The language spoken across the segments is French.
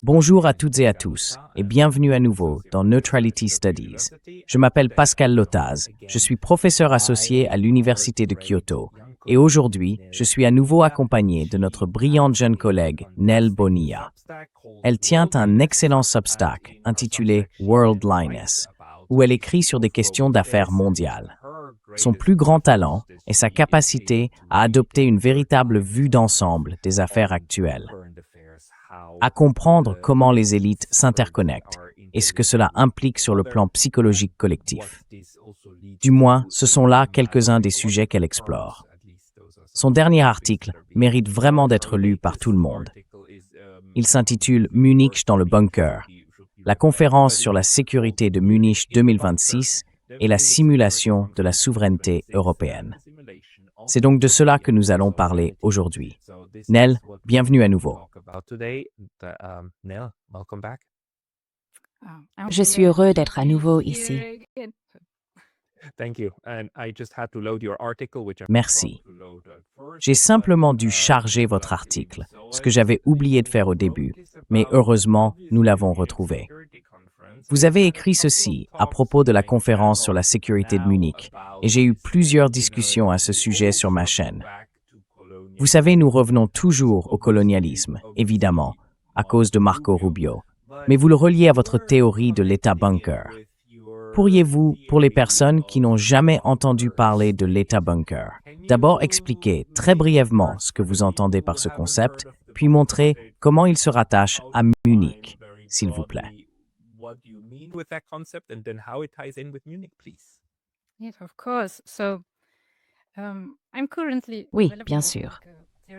Bonjour à toutes et à tous, et bienvenue à nouveau dans Neutrality Studies. Je m'appelle Pascal Lotaz, je suis professeur associé à l'Université de Kyoto, et aujourd'hui, je suis à nouveau accompagné de notre brillante jeune collègue, Nell Bonilla. Elle tient un excellent Substack intitulé World Lioness, où elle écrit sur des questions d'affaires mondiales. Son plus grand talent est sa capacité à adopter une véritable vue d'ensemble des affaires actuelles, à comprendre comment les élites s'interconnectent et ce que cela implique sur le plan psychologique collectif. Du moins, ce sont là quelques-uns des sujets qu'elle explore. Son dernier article mérite vraiment d'être lu par tout le monde. Il s'intitule « Munich dans le bunker », la conférence sur la sécurité de Munich 2026 et la simulation de la souveraineté européenne. C'est donc de cela que nous allons parler aujourd'hui. Nell, bienvenue à nouveau. Je suis heureux d'être à nouveau ici. Merci. J'ai simplement dû charger votre article, ce que j'avais oublié de faire au début, mais heureusement, nous l'avons retrouvé. Vous avez écrit ceci à propos de la conférence sur la sécurité de Munich, et j'ai eu plusieurs discussions à ce sujet sur ma chaîne. Vous savez, nous revenons toujours au colonialisme, évidemment, à cause de Marco Rubio, mais vous le reliez à votre théorie de l'État bunker. Pourriez-vous, pour les personnes qui n'ont jamais entendu parler de l'État bunker, d'abord expliquer très brièvement ce que vous entendez par ce concept, puis montrer comment il se rattache à Munich, s'il vous plaît. Oui, bien sûr.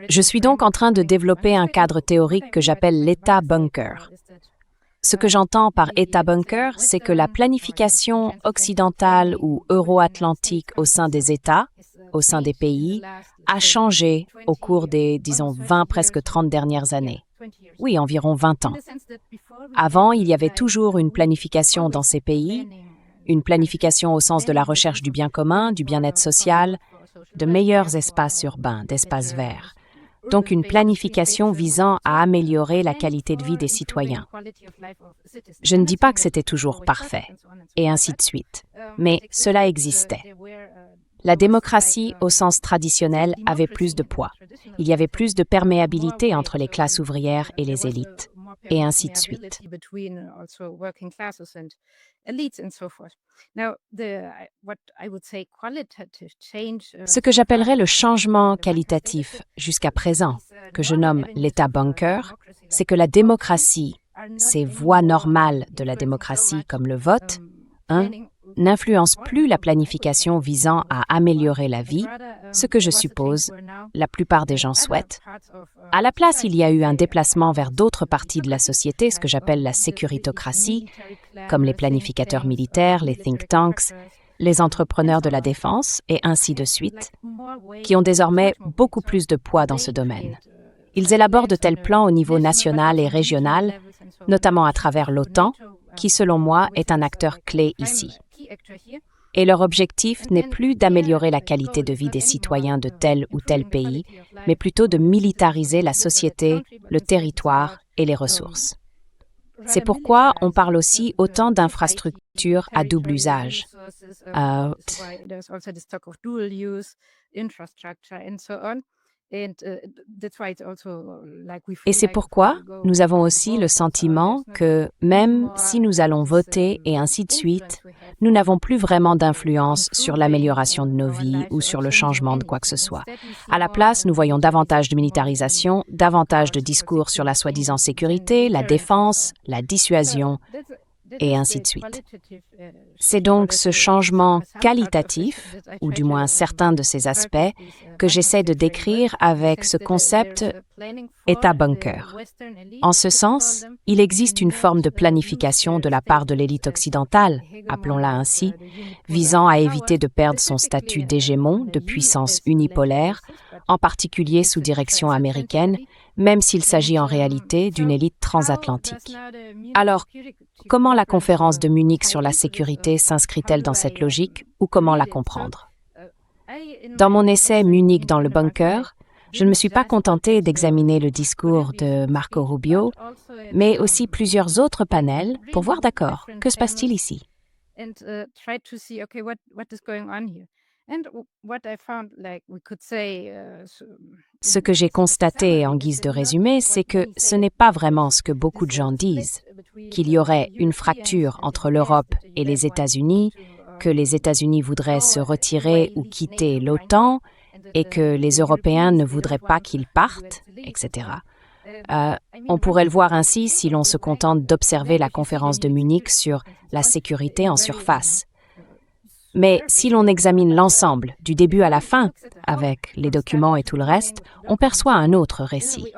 Je suis donc en train de développer un cadre théorique que j'appelle l'État bunker. Ce que j'entends par État bunker, c'est que la planification occidentale ou euro-atlantique au sein des États, au sein des pays, a changé au cours des, disons, 20, presque 30 dernières années. Oui, environ 20 ans. Avant, il y avait toujours une planification dans ces pays, une planification au sens de la recherche du bien commun, du bien-être social, de meilleurs espaces urbains, d'espaces verts. Donc une planification visant à améliorer la qualité de vie des citoyens. Je ne dis pas que c'était toujours parfait, et ainsi de suite, mais cela existait. La démocratie, au sens traditionnel, avait plus de poids. Il y avait plus de perméabilité entre les classes ouvrières et les élites, et ainsi de suite. Ce que j'appellerais le changement qualitatif jusqu'à présent, que je nomme l'État bunker, c'est que la démocratie, ces voies normales de la démocratie comme le vote, n'influence plus la planification visant à améliorer la vie, ce que je suppose la plupart des gens souhaitent. À la place, il y a eu un déplacement vers d'autres parties de la société, ce que j'appelle la sécuritocratie, comme les planificateurs militaires, les think tanks, les entrepreneurs de la défense, et ainsi de suite, qui ont désormais beaucoup plus de poids dans ce domaine. Ils élaborent de tels plans au niveau national et régional, notamment à travers l'OTAN, qui, selon moi, est un acteur clé ici. Et leur objectif n'est plus d'améliorer la qualité de vie des citoyens de tel ou tel pays, mais plutôt de militariser la société, le territoire et les ressources. C'est pourquoi on parle aussi autant d'infrastructures à double usage. Et c'est pourquoi nous avons aussi le sentiment que, même si nous allons voter et ainsi de suite, nous n'avons plus vraiment d'influence sur l'amélioration de nos vies ou sur le changement de quoi que ce soit. À la place, nous voyons davantage de militarisation, davantage de discours sur la soi-disant sécurité, la défense, la dissuasion, et ainsi de suite. C'est donc ce changement qualitatif, ou du moins certains de ces aspects, que j'essaie de décrire avec ce concept État bunker. En ce sens, il existe une forme de planification de la part de l'élite occidentale, appelons-la ainsi, visant à éviter de perdre son statut d'hégémon, de puissance unipolaire, en particulier sous direction américaine, même s'il s'agit en réalité d'une élite transatlantique. Alors, comment la conférence de Munich sur la sécurité s'inscrit-elle dans cette logique ou comment la comprendre? Dans mon essai Munich dans le bunker, Je ne me suis pas contentée d'examiner le discours de Marco Rubio, mais aussi plusieurs autres panels pour voir d'accord, que se passe-t-il ici? Ce que j'ai constaté en guise de résumé, c'est que ce n'est pas vraiment ce que beaucoup de gens disent, qu'il y aurait une fracture entre l'Europe et les États-Unis, que les États-Unis voudraient se retirer ou quitter l'OTAN et que les Européens ne voudraient pas qu'ils partent, etc. On pourrait le voir ainsi si l'on se contente d'observer la conférence de Munich sur la sécurité en surface. Mais si l'on examine l'ensemble, du début à la fin, avec les documents et tout le reste, on perçoit un autre récit.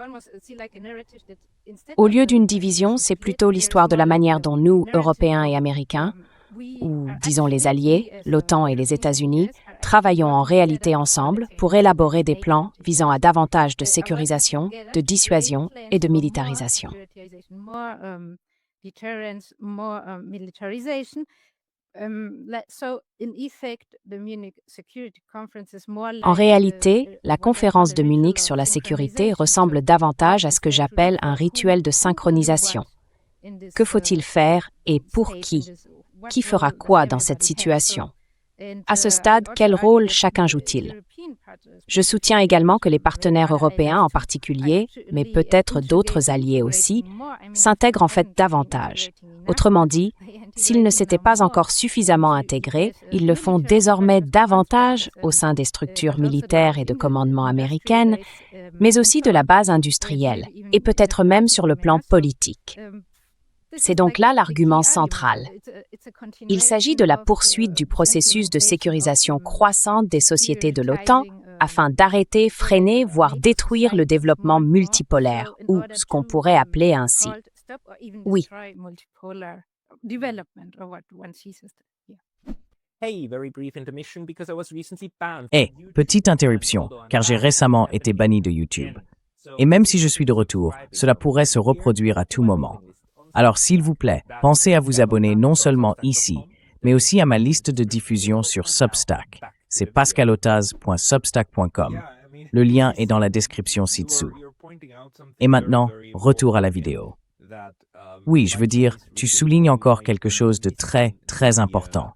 Au lieu d'une division, c'est plutôt l'histoire de la manière dont nous, Européens et Américains, ou disons les alliés, l'OTAN et les États-Unis, travaillons en réalité ensemble pour élaborer des plans visant à davantage de sécurisation, de dissuasion et de militarisation. En réalité, la conférence de Munich sur la sécurité ressemble davantage à ce que j'appelle un rituel de synchronisation. Que faut-il faire et pour qui? Qui fera quoi dans cette situation? À ce stade, quel rôle chacun joue-t-il? Je soutiens également que les partenaires européens en particulier, mais peut-être d'autres alliés aussi, s'intègrent en fait davantage. Autrement dit, s'ils ne s'étaient pas encore suffisamment intégrés, ils le font désormais davantage au sein des structures militaires et de commandement américaines, mais aussi de la base industrielle, et peut-être même sur le plan politique. C'est donc là l'argument central. Il s'agit de la poursuite du processus de sécurisation croissante des sociétés de l'OTAN afin d'arrêter, freiner, voire détruire le développement multipolaire, ou ce qu'on pourrait appeler ainsi. Oui. Petite interruption, car j'ai récemment été banni de YouTube. Et même si je suis de retour, cela pourrait se reproduire à tout moment. Alors, s'il vous plaît, pensez à vous abonner non seulement ici, mais aussi à ma liste de diffusion sur Substack. C'est pascalotaz.substack.com. Le lien est dans la description ci-dessous. Et maintenant, retour à la vidéo. Oui, je veux dire, tu soulignes encore quelque chose de très, très important.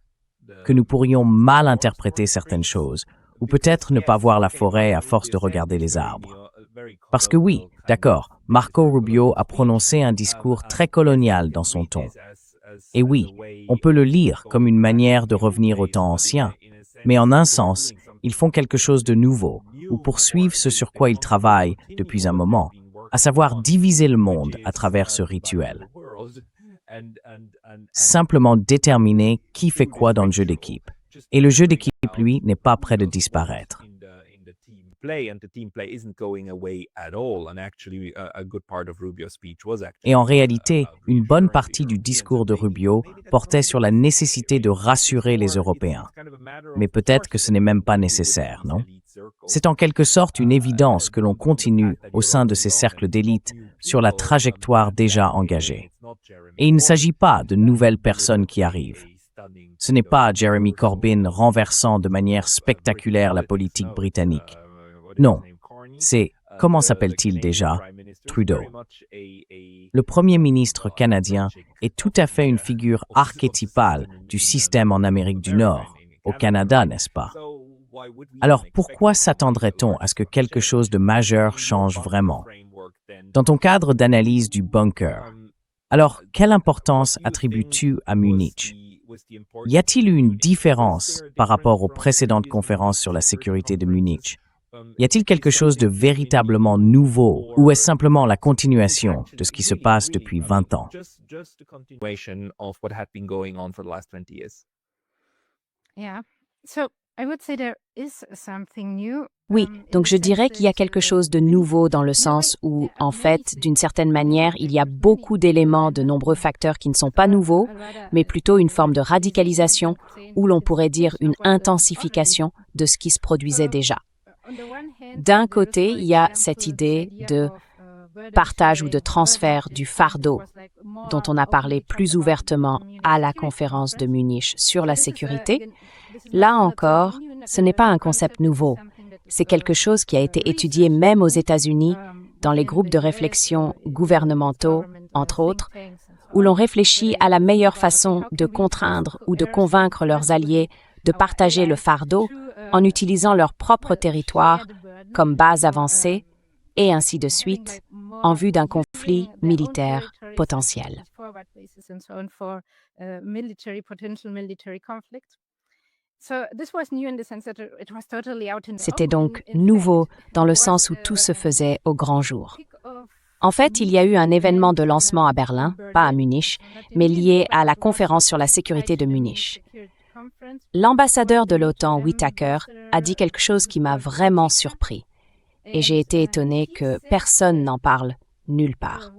Que nous pourrions mal interpréter certaines choses, ou peut-être ne pas voir la forêt à force de regarder les arbres. Parce que oui, d'accord, Marco Rubio a prononcé un discours très colonial dans son ton. Et oui, on peut le lire comme une manière de revenir au temps ancien, mais en un sens, ils font quelque chose de nouveau, ou poursuivent ce sur quoi ils travaillent depuis un moment, à savoir diviser le monde à travers ce rituel. Simplement déterminer qui fait quoi dans le jeu d'équipe. Et le jeu d'équipe, lui, n'est pas près de disparaître. Et en réalité, une bonne partie du discours de Rubio portait sur la nécessité de rassurer les Européens. Mais peut-être que ce n'est même pas nécessaire, non? C'est en quelque sorte une évidence que l'on continue, au sein de ces cercles d'élite, sur la trajectoire déjà engagée. Et il ne s'agit pas de nouvelles personnes qui arrivent. Ce n'est pas Jeremy Corbyn renversant de manière spectaculaire la politique britannique. Non, c'est, comment s'appelle-t-il déjà? Trudeau. Le Premier ministre canadien est tout à fait une figure archétypale du système en Amérique du Nord, au Canada, n'est-ce pas? Alors pourquoi s'attendrait-on à ce que quelque chose de majeur change vraiment? Dans ton cadre d'analyse du bunker, alors quelle importance attribues-tu à Munich? Y a-t-il eu une différence par rapport aux précédentes conférences sur la sécurité de Munich? Y a-t-il quelque chose de véritablement nouveau ou est-ce simplement la continuation de ce qui se passe depuis 20 ans? Oui, donc je dirais qu'il y a quelque chose de nouveau dans le sens où, en fait, d'une certaine manière, il y a beaucoup d'éléments, de nombreux facteurs qui ne sont pas nouveaux, mais plutôt une forme de radicalisation ou l'on pourrait dire une intensification de ce qui se produisait déjà. D'un côté, il y a cette idée de partage ou de transfert du fardeau dont on a parlé plus ouvertement à la conférence de Munich sur la sécurité. Là encore, ce n'est pas un concept nouveau. C'est quelque chose qui a été étudié même aux États-Unis, dans les groupes de réflexion gouvernementaux, entre autres, où l'on réfléchit à la meilleure façon de contraindre ou de convaincre leurs alliés de partager le fardeau en utilisant leur propre territoire comme base avancée, et ainsi de suite, en vue d'un conflit militaire potentiel. C'était donc nouveau dans le sens où tout se faisait au grand jour. En fait, il y a eu un événement de lancement à Berlin, pas à Munich, mais lié à la conférence sur la sécurité de Munich. L'ambassadeur de l'OTAN, Whitaker, a dit quelque chose qui m'a vraiment surpris. Et j'ai été étonnée que personne n'en parle nulle part.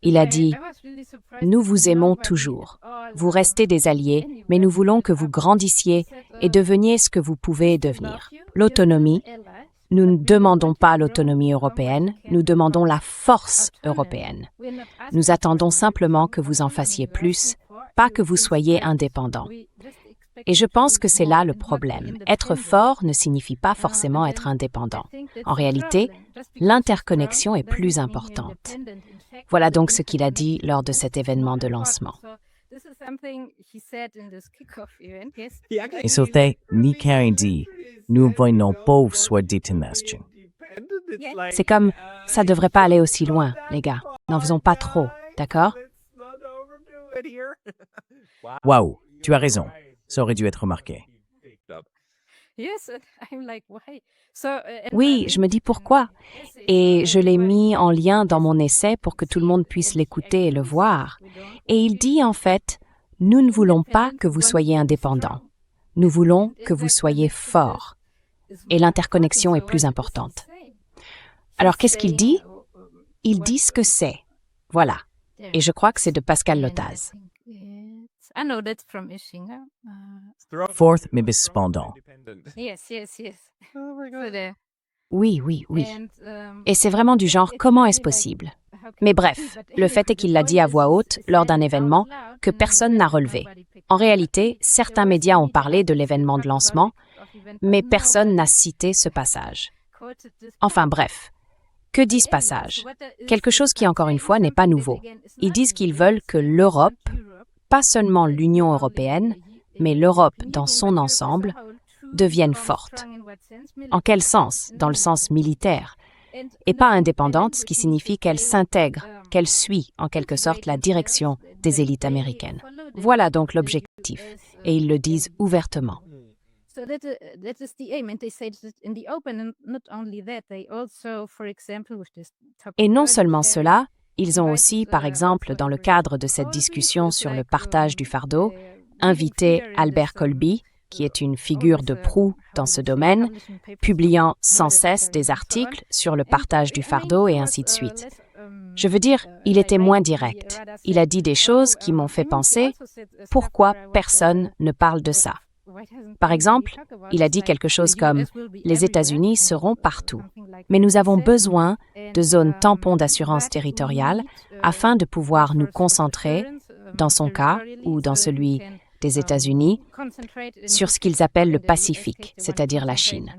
Il a dit « Nous vous aimons toujours. Vous restez des alliés, mais nous voulons que vous grandissiez et deveniez ce que vous pouvez devenir. L'autonomie, nous ne demandons pas l'autonomie européenne, nous demandons la force européenne. Nous attendons simplement que vous en fassiez plus, pas que vous soyez indépendants. » Et je pense que c'est là le problème. Être fort ne signifie pas forcément être indépendant. En réalité, l'interconnexion est plus importante. Voilà donc ce qu'il a dit lors de cet événement de lancement. Et sauté, ni dit, nous voyons pauvres soit détermination. C'est comme, ça devrait pas aller aussi loin, les gars. N'en faisons pas trop, d'accord? Waouh, tu as raison. Ça aurait dû être remarqué. Oui, je me dis pourquoi. Et je l'ai mis en lien dans mon essai pour que tout le monde puisse l'écouter et le voir. Et il dit en fait, nous ne voulons pas que vous soyez indépendants. Nous voulons que vous soyez forts. Et l'interconnexion est plus importante. Alors qu'est-ce qu'il dit? Il dit ce que c'est. Voilà. Et je crois que c'est de Pascal Lotaz. Fourth, mais cependant. Oui. Et c'est vraiment du genre, comment est-ce possible? Mais bref, le fait est qu'il l'a dit à voix haute lors d'un événement que personne n'a relevé. En réalité, certains médias ont parlé de l'événement de lancement, mais personne n'a cité ce passage. Enfin bref, que dit ce passage? Quelque chose qui, encore une fois, n'est pas nouveau. Ils disent qu'ils veulent que l'Europe, pas seulement l'Union européenne, mais l'Europe dans son ensemble, devienne forte. En quel sens? Dans le sens militaire. Et pas indépendante, ce qui signifie qu'elle s'intègre, qu'elle suit en quelque sorte la direction des élites américaines. Voilà donc l'objectif, et ils le disent ouvertement. Et non seulement cela, ils ont aussi, par exemple, dans le cadre de cette discussion sur le partage du fardeau, invité Albert Colby, qui est une figure de proue dans ce domaine, publiant sans cesse des articles sur le partage du fardeau et ainsi de suite. Je veux dire, il était moins direct. Il a dit des choses qui m'ont fait penser « Pourquoi personne ne parle de ça ?» Par exemple, il a dit quelque chose comme « Les États-Unis seront partout, mais nous avons besoin de zones tampons d'assurance territoriale afin de pouvoir nous concentrer, dans son cas ou dans celui des États-Unis, sur ce qu'ils appellent le Pacifique, c'est-à-dire la Chine.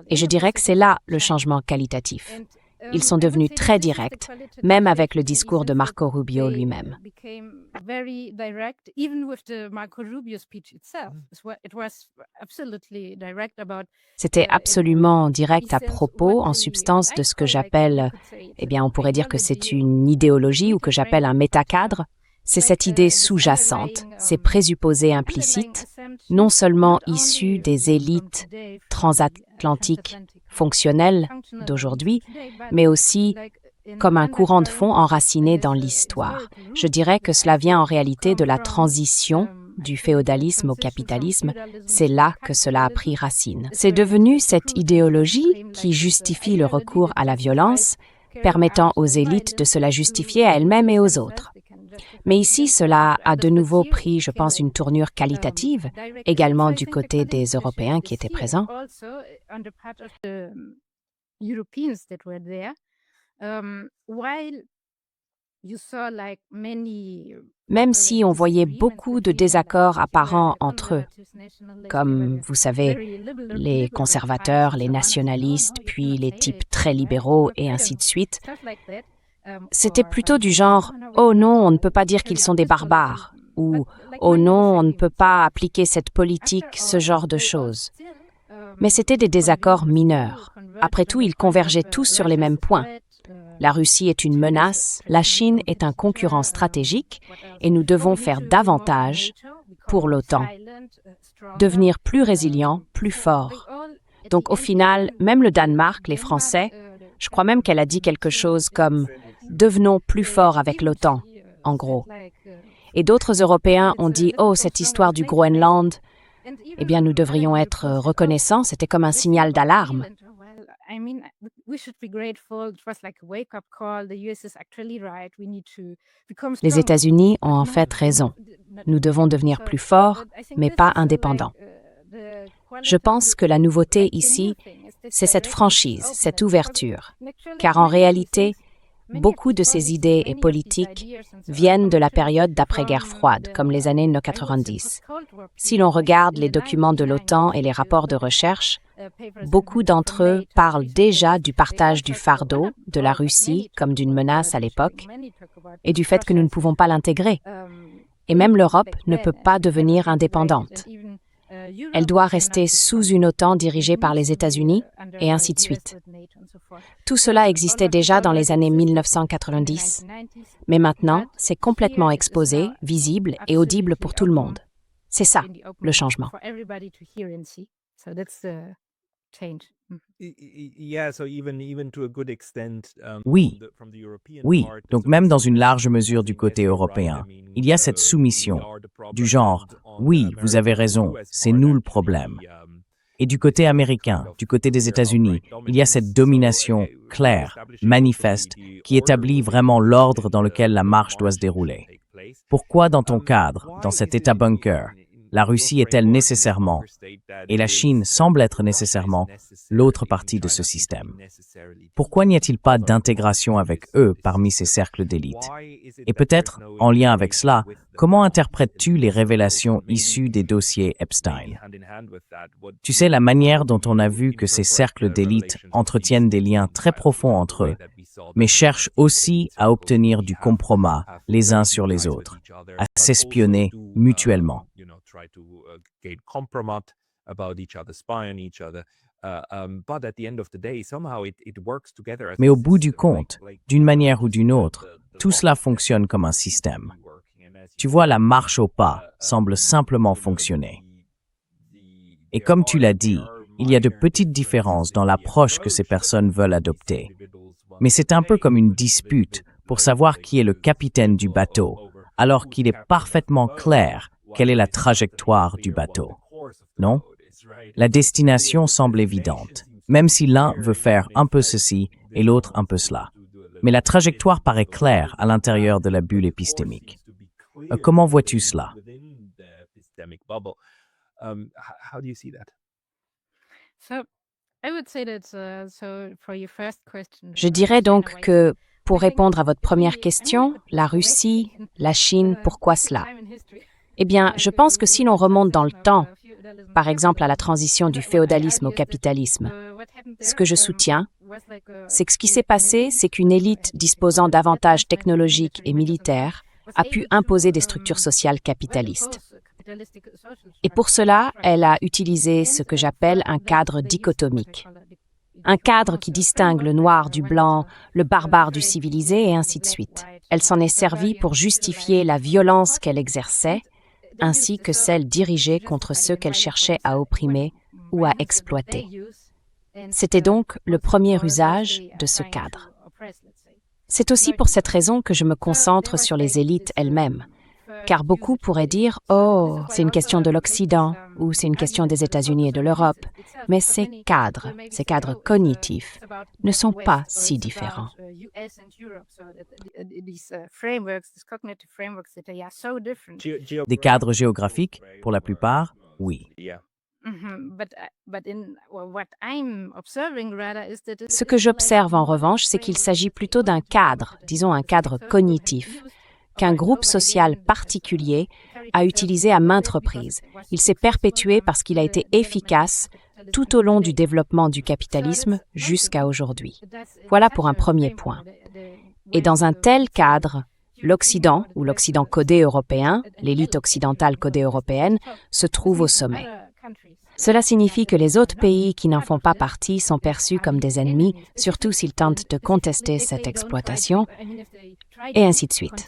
Et je dirais que c'est là le changement qualitatif. Ils sont devenus très directs, même avec le discours de Marco Rubio lui-même. C'était absolument direct à propos, en substance, de ce que j'appelle, on pourrait dire que c'est une idéologie ou que j'appelle un métacadre. C'est cette idée sous-jacente, ces présupposés implicites, non seulement issus des élites transatlantiques fonctionnelles d'aujourd'hui, mais aussi comme un courant de fond enraciné dans l'histoire. Je dirais que cela vient en réalité de la transition du féodalisme au capitalisme, c'est là que cela a pris racine. C'est devenu cette idéologie qui justifie le recours à la violence, permettant aux élites de se la justifier à elles-mêmes et aux autres. Mais ici, cela a de nouveau pris, je pense, une tournure qualitative, également du côté des Européens qui étaient présents. Même si on voyait beaucoup de désaccords apparents entre eux, comme, vous savez, les conservateurs, les nationalistes, puis les types très libéraux et ainsi de suite, c'était plutôt du genre « Oh non, on ne peut pas dire qu'ils sont des barbares » ou « Oh non, on ne peut pas appliquer cette politique, ce genre de choses ». Mais c'étaient des désaccords mineurs. Après tout, ils convergeaient tous sur les mêmes points. La Russie est une menace, la Chine est un concurrent stratégique et nous devons faire davantage pour l'OTAN. Devenir plus résilient, plus fort. Donc au final, même le Danemark, les Français, je crois même qu'elle a dit quelque chose comme « devenons plus forts avec l'OTAN », en gros. Et d'autres Européens ont dit « Oh, cette histoire du Groenland », eh bien nous devrions être reconnaissants, c'était comme un signal d'alarme. Les États-Unis ont en fait raison. Nous devons devenir plus forts, mais pas indépendants. Je pense que la nouveauté ici, c'est cette franchise, cette ouverture. Car en réalité, beaucoup de ces idées et politiques viennent de la période d'après-guerre froide, comme les années 90. Si l'on regarde les documents de l'OTAN et les rapports de recherche, beaucoup d'entre eux parlent déjà du partage du fardeau de la Russie comme d'une menace à l'époque et du fait que nous ne pouvons pas l'intégrer. Et même l'Europe ne peut pas devenir indépendante. Elle doit rester sous une OTAN dirigée par les États-Unis et ainsi de suite. Tout cela existait déjà dans les années 1990, mais maintenant, c'est complètement exposé, visible et audible pour tout le monde. C'est ça, le changement. Oui, donc même dans une large mesure du côté européen, il y a cette soumission, du genre « oui, vous avez raison, c'est nous le problème ». Et du côté américain, du côté des États-Unis, il y a cette domination claire, manifeste, qui établit vraiment l'ordre dans lequel la marche doit se dérouler. Pourquoi dans ton cadre, dans cet État bunker, la Russie est-elle nécessairement, et la Chine semble être nécessairement, l'autre partie de ce système? Pourquoi n'y a-t-il pas d'intégration avec eux parmi ces cercles d'élite? Et peut-être, en lien avec cela, comment interprètes-tu les révélations issues des dossiers Epstein? Tu sais, la manière dont on a vu que ces cercles d'élite entretiennent des liens très profonds entre eux, mais cherchent aussi à obtenir du compromat les uns sur les autres, à s'espionner mutuellement. Mais au bout du compte, d'une manière ou d'une autre, tout cela fonctionne comme un système. Tu vois, la marche au pas semble simplement fonctionner. Et comme tu l'as dit, il y a de petites différences dans l'approche que ces personnes veulent adopter. Mais c'est un peu comme une dispute pour savoir qui est le capitaine du bateau, alors qu'il est parfaitement clair quelle est la trajectoire du bateau. Non? La destination semble évidente, même si l'un veut faire un peu ceci et l'autre un peu cela. Mais la trajectoire paraît claire à l'intérieur de la bulle épistémique. Comment vois-tu cela? Je dirais donc que, pour répondre à votre première question, la Russie, la Chine, pourquoi cela? Eh bien, je pense que si l'on remonte dans le temps, par exemple à la transition du féodalisme au capitalisme, ce que je soutiens, c'est que ce qui s'est passé, c'est qu'une élite disposant d'avantages technologiques et militaires a pu imposer des structures sociales capitalistes. Et pour cela, elle a utilisé ce que j'appelle un cadre dichotomique. Un cadre qui distingue le noir du blanc, le barbare du civilisé et ainsi de suite. Elle s'en est servie pour justifier la violence qu'elle exerçait, ainsi que celle dirigée contre ceux qu'elle cherchait à opprimer ou à exploiter. C'était donc le premier usage de ce cadre. C'est aussi pour cette raison que je me concentre sur les élites elles-mêmes, car beaucoup pourraient dire « Oh, c'est une question de l'Occident » ou « c'est une question des États-Unis et de l'Europe », mais ces cadres cognitifs, ne sont pas si différents. Des cadres géographiques, pour la plupart, oui. Ce que j'observe en revanche, c'est qu'il s'agit plutôt d'un cadre, disons un cadre cognitif, qu'un groupe social particulier a utilisé à maintes reprises. Il s'est perpétué parce qu'il a été efficace tout au long du développement du capitalisme jusqu'à aujourd'hui. Voilà pour un premier point. Et dans un tel cadre, l'Occident, ou l'Occident codé européen, l'élite occidentale codée européenne, se trouve au sommet. Cela signifie que les autres pays qui n'en font pas partie sont perçus comme des ennemis, surtout s'ils tentent de contester cette exploitation, et ainsi de suite.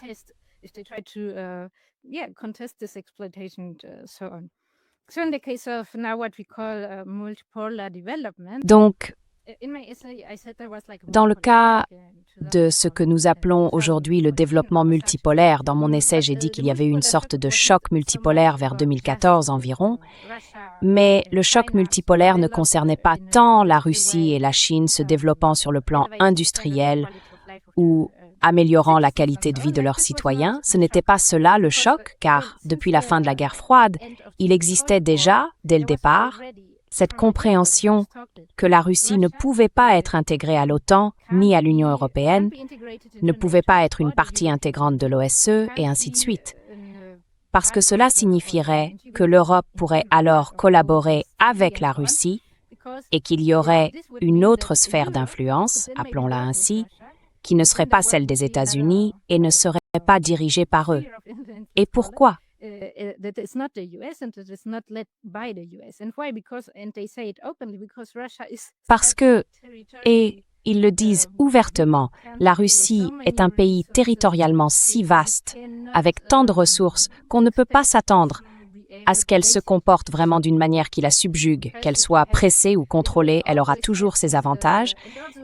Donc, dans le cas de ce que nous appelons aujourd'hui le développement multipolaire, dans mon essai, j'ai dit qu'il y avait eu une sorte de choc multipolaire vers 2014 environ, mais le choc multipolaire ne concernait pas tant la Russie et la Chine se développant sur le plan industriel ou améliorant la qualité de vie de leurs citoyens. Ce n'était pas cela le choc, car depuis la fin de la guerre froide, il existait déjà, dès le départ, cette compréhension que la Russie ne pouvait pas être intégrée à l'OTAN ni à l'Union européenne, ne pouvait pas être une partie intégrante de l'OSCE et ainsi de suite. Parce que cela signifierait que l'Europe pourrait alors collaborer avec la Russie et qu'il y aurait une autre sphère d'influence, appelons-la ainsi, qui ne serait pas celle des États-Unis et ne serait pas dirigée par eux. Et pourquoi ? Parce que, et ils le disent ouvertement, la Russie est un pays territorialement si vaste, avec tant de ressources, qu'on ne peut pas s'attendre à ce qu'elle se comporte vraiment d'une manière qui la subjugue, qu'elle soit pressée ou contrôlée, elle aura toujours ses avantages.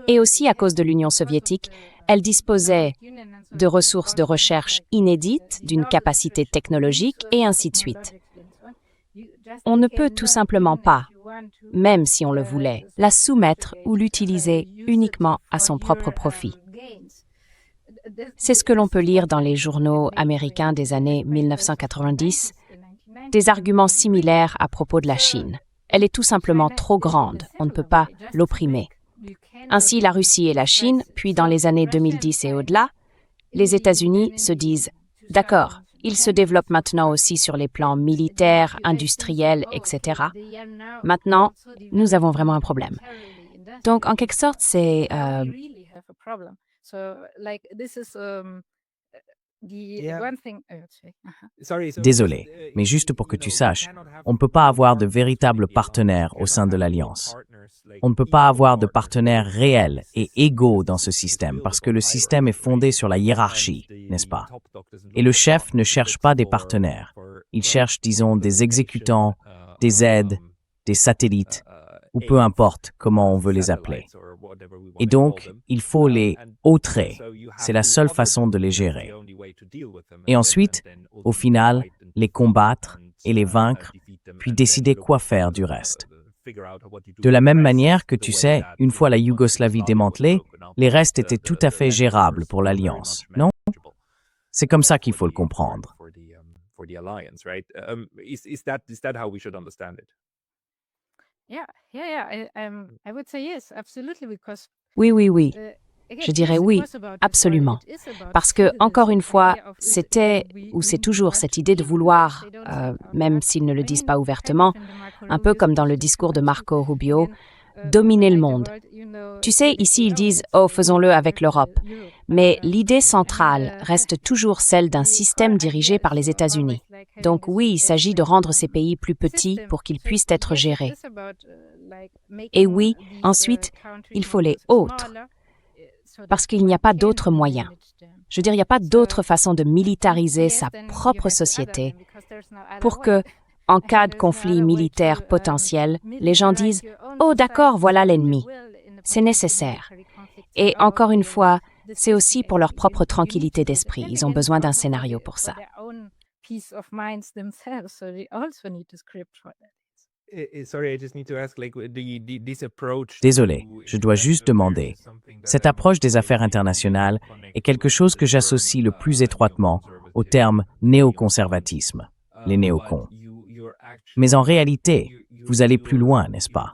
Et aussi, à cause de l'Union soviétique, elle disposait de ressources de recherche inédites, d'une capacité technologique, et ainsi de suite. On ne peut tout simplement pas, même si on le voulait, la soumettre ou l'utiliser uniquement à son propre profit. C'est ce que l'on peut lire dans les journaux américains des années 1990, des arguments similaires à propos de la Chine. Elle est tout simplement trop grande, on ne peut pas l'opprimer. Ainsi, la Russie et la Chine, puis dans les années 2010 et au-delà, les États-Unis se disent « D'accord, ils se développent maintenant aussi sur les plans militaires, industriels, etc. Maintenant, nous avons vraiment un problème. » Donc, en quelque sorte, c'est... Désolé, mais juste pour que tu saches, on ne peut pas avoir de véritables partenaires au sein de l'Alliance. On ne peut pas avoir de partenaires réels et égaux dans ce système parce que le système est fondé sur la hiérarchie, n'est-ce pas? Et le chef ne cherche pas des partenaires. Il cherche, disons, des exécutants, des aides, des satellites, ou peu importe comment on veut les appeler. Et donc, il faut les autrer. C'est la seule façon de les gérer. Et ensuite, au final, les combattre et les vaincre, puis décider quoi faire du reste. De la même manière que, tu sais, une fois la Yougoslavie démantelée, les restes étaient tout à fait gérables pour l'Alliance, non? C'est comme ça qu'il faut le comprendre. Oui. Je dirais oui, absolument. Parce que, encore une fois, c'était, ou c'est toujours cette idée de vouloir, même s'ils ne le disent pas ouvertement, un peu comme dans le discours de Marco Rubio, dominer le monde. Tu sais, ici ils disent « Oh, faisons-le avec l'Europe ». Mais l'idée centrale reste toujours celle d'un système dirigé par les États-Unis. Donc oui, il s'agit de rendre ces pays plus petits pour qu'ils puissent être gérés. Et oui, ensuite, il faut les autres. Parce qu'il n'y a pas d'autre moyen. Je veux dire, il n'y a pas d'autre façon de militariser sa propre société pour que, en cas de conflit militaire potentiel, les gens disent « Oh d'accord, voilà l'ennemi ». C'est nécessaire. Et encore une fois, c'est aussi pour leur propre tranquillité d'esprit. Ils ont besoin d'un scénario pour ça. Désolé, je dois juste demander. Cette approche des affaires internationales est quelque chose que j'associe le plus étroitement au terme néoconservatisme, les néocons. Mais en réalité, vous allez plus loin, n'est-ce pas?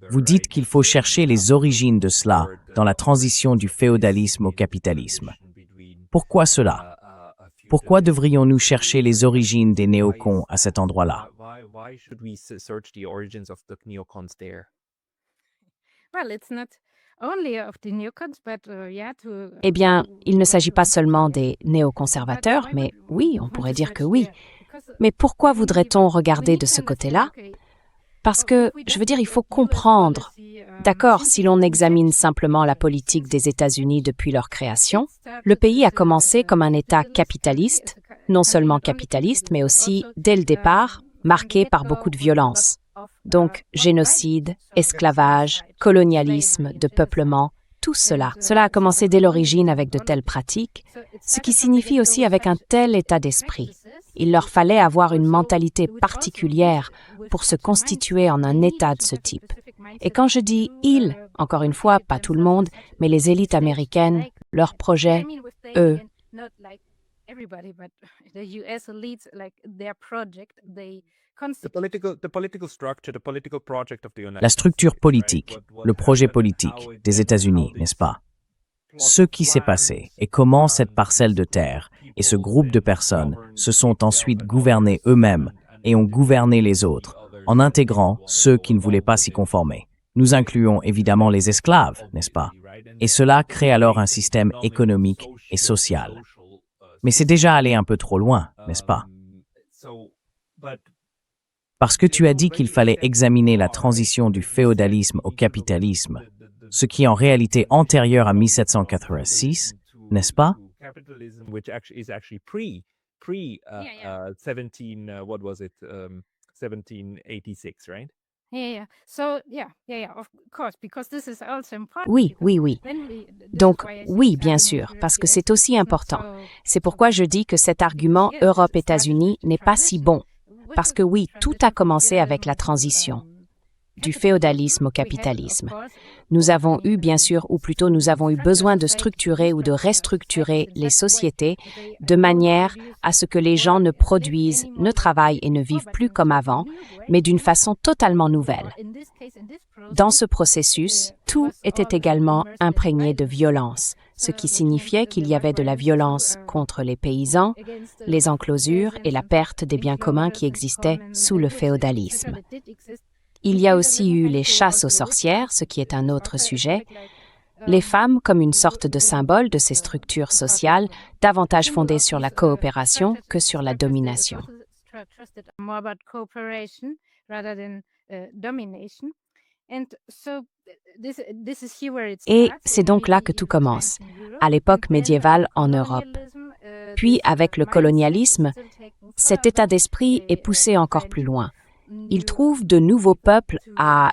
Vous dites qu'il faut chercher les origines de cela dans la transition du féodalisme au capitalisme. Pourquoi cela? Pourquoi devrions-nous chercher les origines des néocons à cet endroit-là? Eh bien, il ne s'agit pas seulement des néoconservateurs, mais oui, on pourrait dire que oui. Mais pourquoi voudrait-on regarder de ce côté-là? Parce que, je veux dire, il faut comprendre. D'accord, si l'on examine simplement la politique des États-Unis depuis leur création, le pays a commencé comme un État capitaliste, non seulement capitaliste, mais aussi, dès le départ, marqué par beaucoup de violence. Donc, génocide, esclavage, colonialisme, de peuplement, tout cela. Cela a commencé dès l'origine avec de telles pratiques, ce qui signifie aussi avec un tel état d'esprit. Il leur fallait avoir une mentalité particulière pour se constituer en un État de ce type. Et quand je dis « ils », encore une fois, pas tout le monde, mais les élites américaines, leurs projets, eux, La structure politique, le projet politique des États-Unis, n'est-ce pas? Ce qui s'est passé et comment cette parcelle de terre et ce groupe de personnes se sont ensuite gouvernés eux-mêmes et ont gouverné les autres, en intégrant ceux qui ne voulaient pas s'y conformer. Nous incluons évidemment les esclaves, n'est-ce pas? Et cela crée alors un système économique et social. Mais c'est déjà allé un peu trop loin, n'est-ce pas? Parce que tu as dit qu'il fallait examiner la transition du féodalisme au capitalisme, ce qui est en réalité antérieur à 1786, n'est-ce pas? oui, oui, oui. Donc, oui, bien sûr, parce que c'est aussi important. C'est pourquoi je dis que cet argument Europe-États-Unis n'est pas si bon. Parce que oui, tout a commencé avec la transition du féodalisme au capitalisme. Nous avons eu, bien sûr, ou plutôt nous avons eu besoin de structurer ou de restructurer les sociétés de manière à ce que les gens ne produisent, ne travaillent et ne vivent plus comme avant, mais d'une façon totalement nouvelle. Dans ce processus, tout était également imprégné de violence, ce qui signifiait qu'il y avait de la violence contre les paysans, les enclosures et la perte des biens communs qui existaient sous le féodalisme. Il y a aussi eu les chasses aux sorcières, ce qui est un autre sujet. Les femmes comme une sorte de symbole de ces structures sociales, davantage fondées sur la coopération que sur la domination. Et c'est donc là que tout commence, à l'époque médiévale en Europe. Puis, avec le colonialisme, cet état d'esprit est poussé encore plus loin. Il trouve de nouveaux peuples à,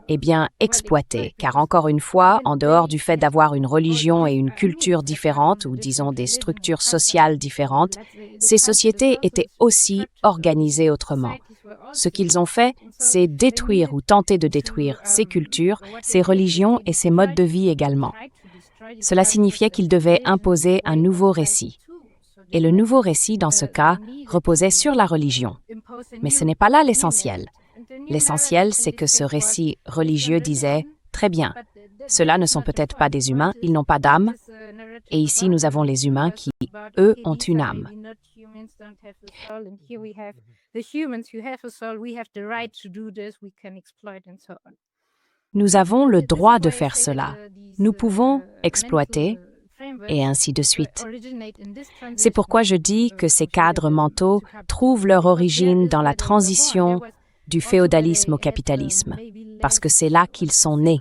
exploiter, car encore une fois, en dehors du fait d'avoir une religion et une culture différentes, ou disons des structures sociales différentes, ces sociétés étaient aussi organisées autrement. Ce qu'ils ont fait, c'est détruire ou tenter de détruire ces cultures, ces religions et ces modes de vie également. Cela signifiait qu'ils devaient imposer un nouveau récit. Et le nouveau récit, dans ce cas, reposait sur la religion. Mais ce n'est pas là l'essentiel. L'essentiel, c'est que ce récit religieux disait « Très bien, ceux-là ne sont peut-être pas des humains, ils n'ont pas d'âme, et ici nous avons les humains qui, eux, ont une âme. » Nous avons le droit de faire cela. Nous pouvons exploiter, et ainsi de suite. C'est pourquoi je dis que ces cadres mentaux trouvent leur origine dans la transition du féodalisme au capitalisme, parce que c'est là qu'ils sont nés.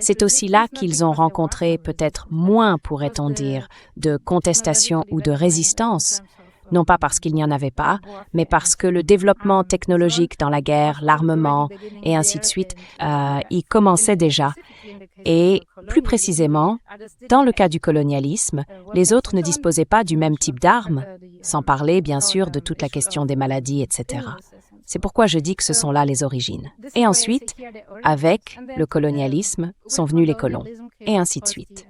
C'est aussi là qu'ils ont rencontré peut-être moins, pourrait-on dire, de contestation ou de résistance, non pas parce qu'il n'y en avait pas, mais parce que le développement technologique dans la guerre, l'armement et ainsi de suite, y commençait déjà. Et plus précisément, dans le cas du colonialisme, les autres ne disposaient pas du même type d'armes, sans parler bien sûr de toute la question des maladies, etc. C'est pourquoi je dis que ce sont là les origines. Et ensuite, avec le colonialisme, sont venus les colons, et ainsi de suite.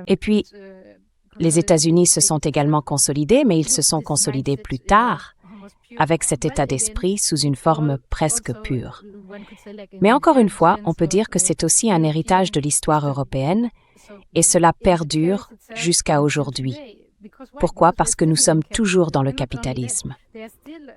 Et puis, Les États-Unis se sont également consolidés, mais ils se sont consolidés plus tard, avec cet état d'esprit sous une forme presque pure. Mais encore une fois, on peut dire que c'est aussi un héritage de l'histoire européenne, et cela perdure jusqu'à aujourd'hui. Pourquoi? Parce que nous sommes toujours dans le capitalisme.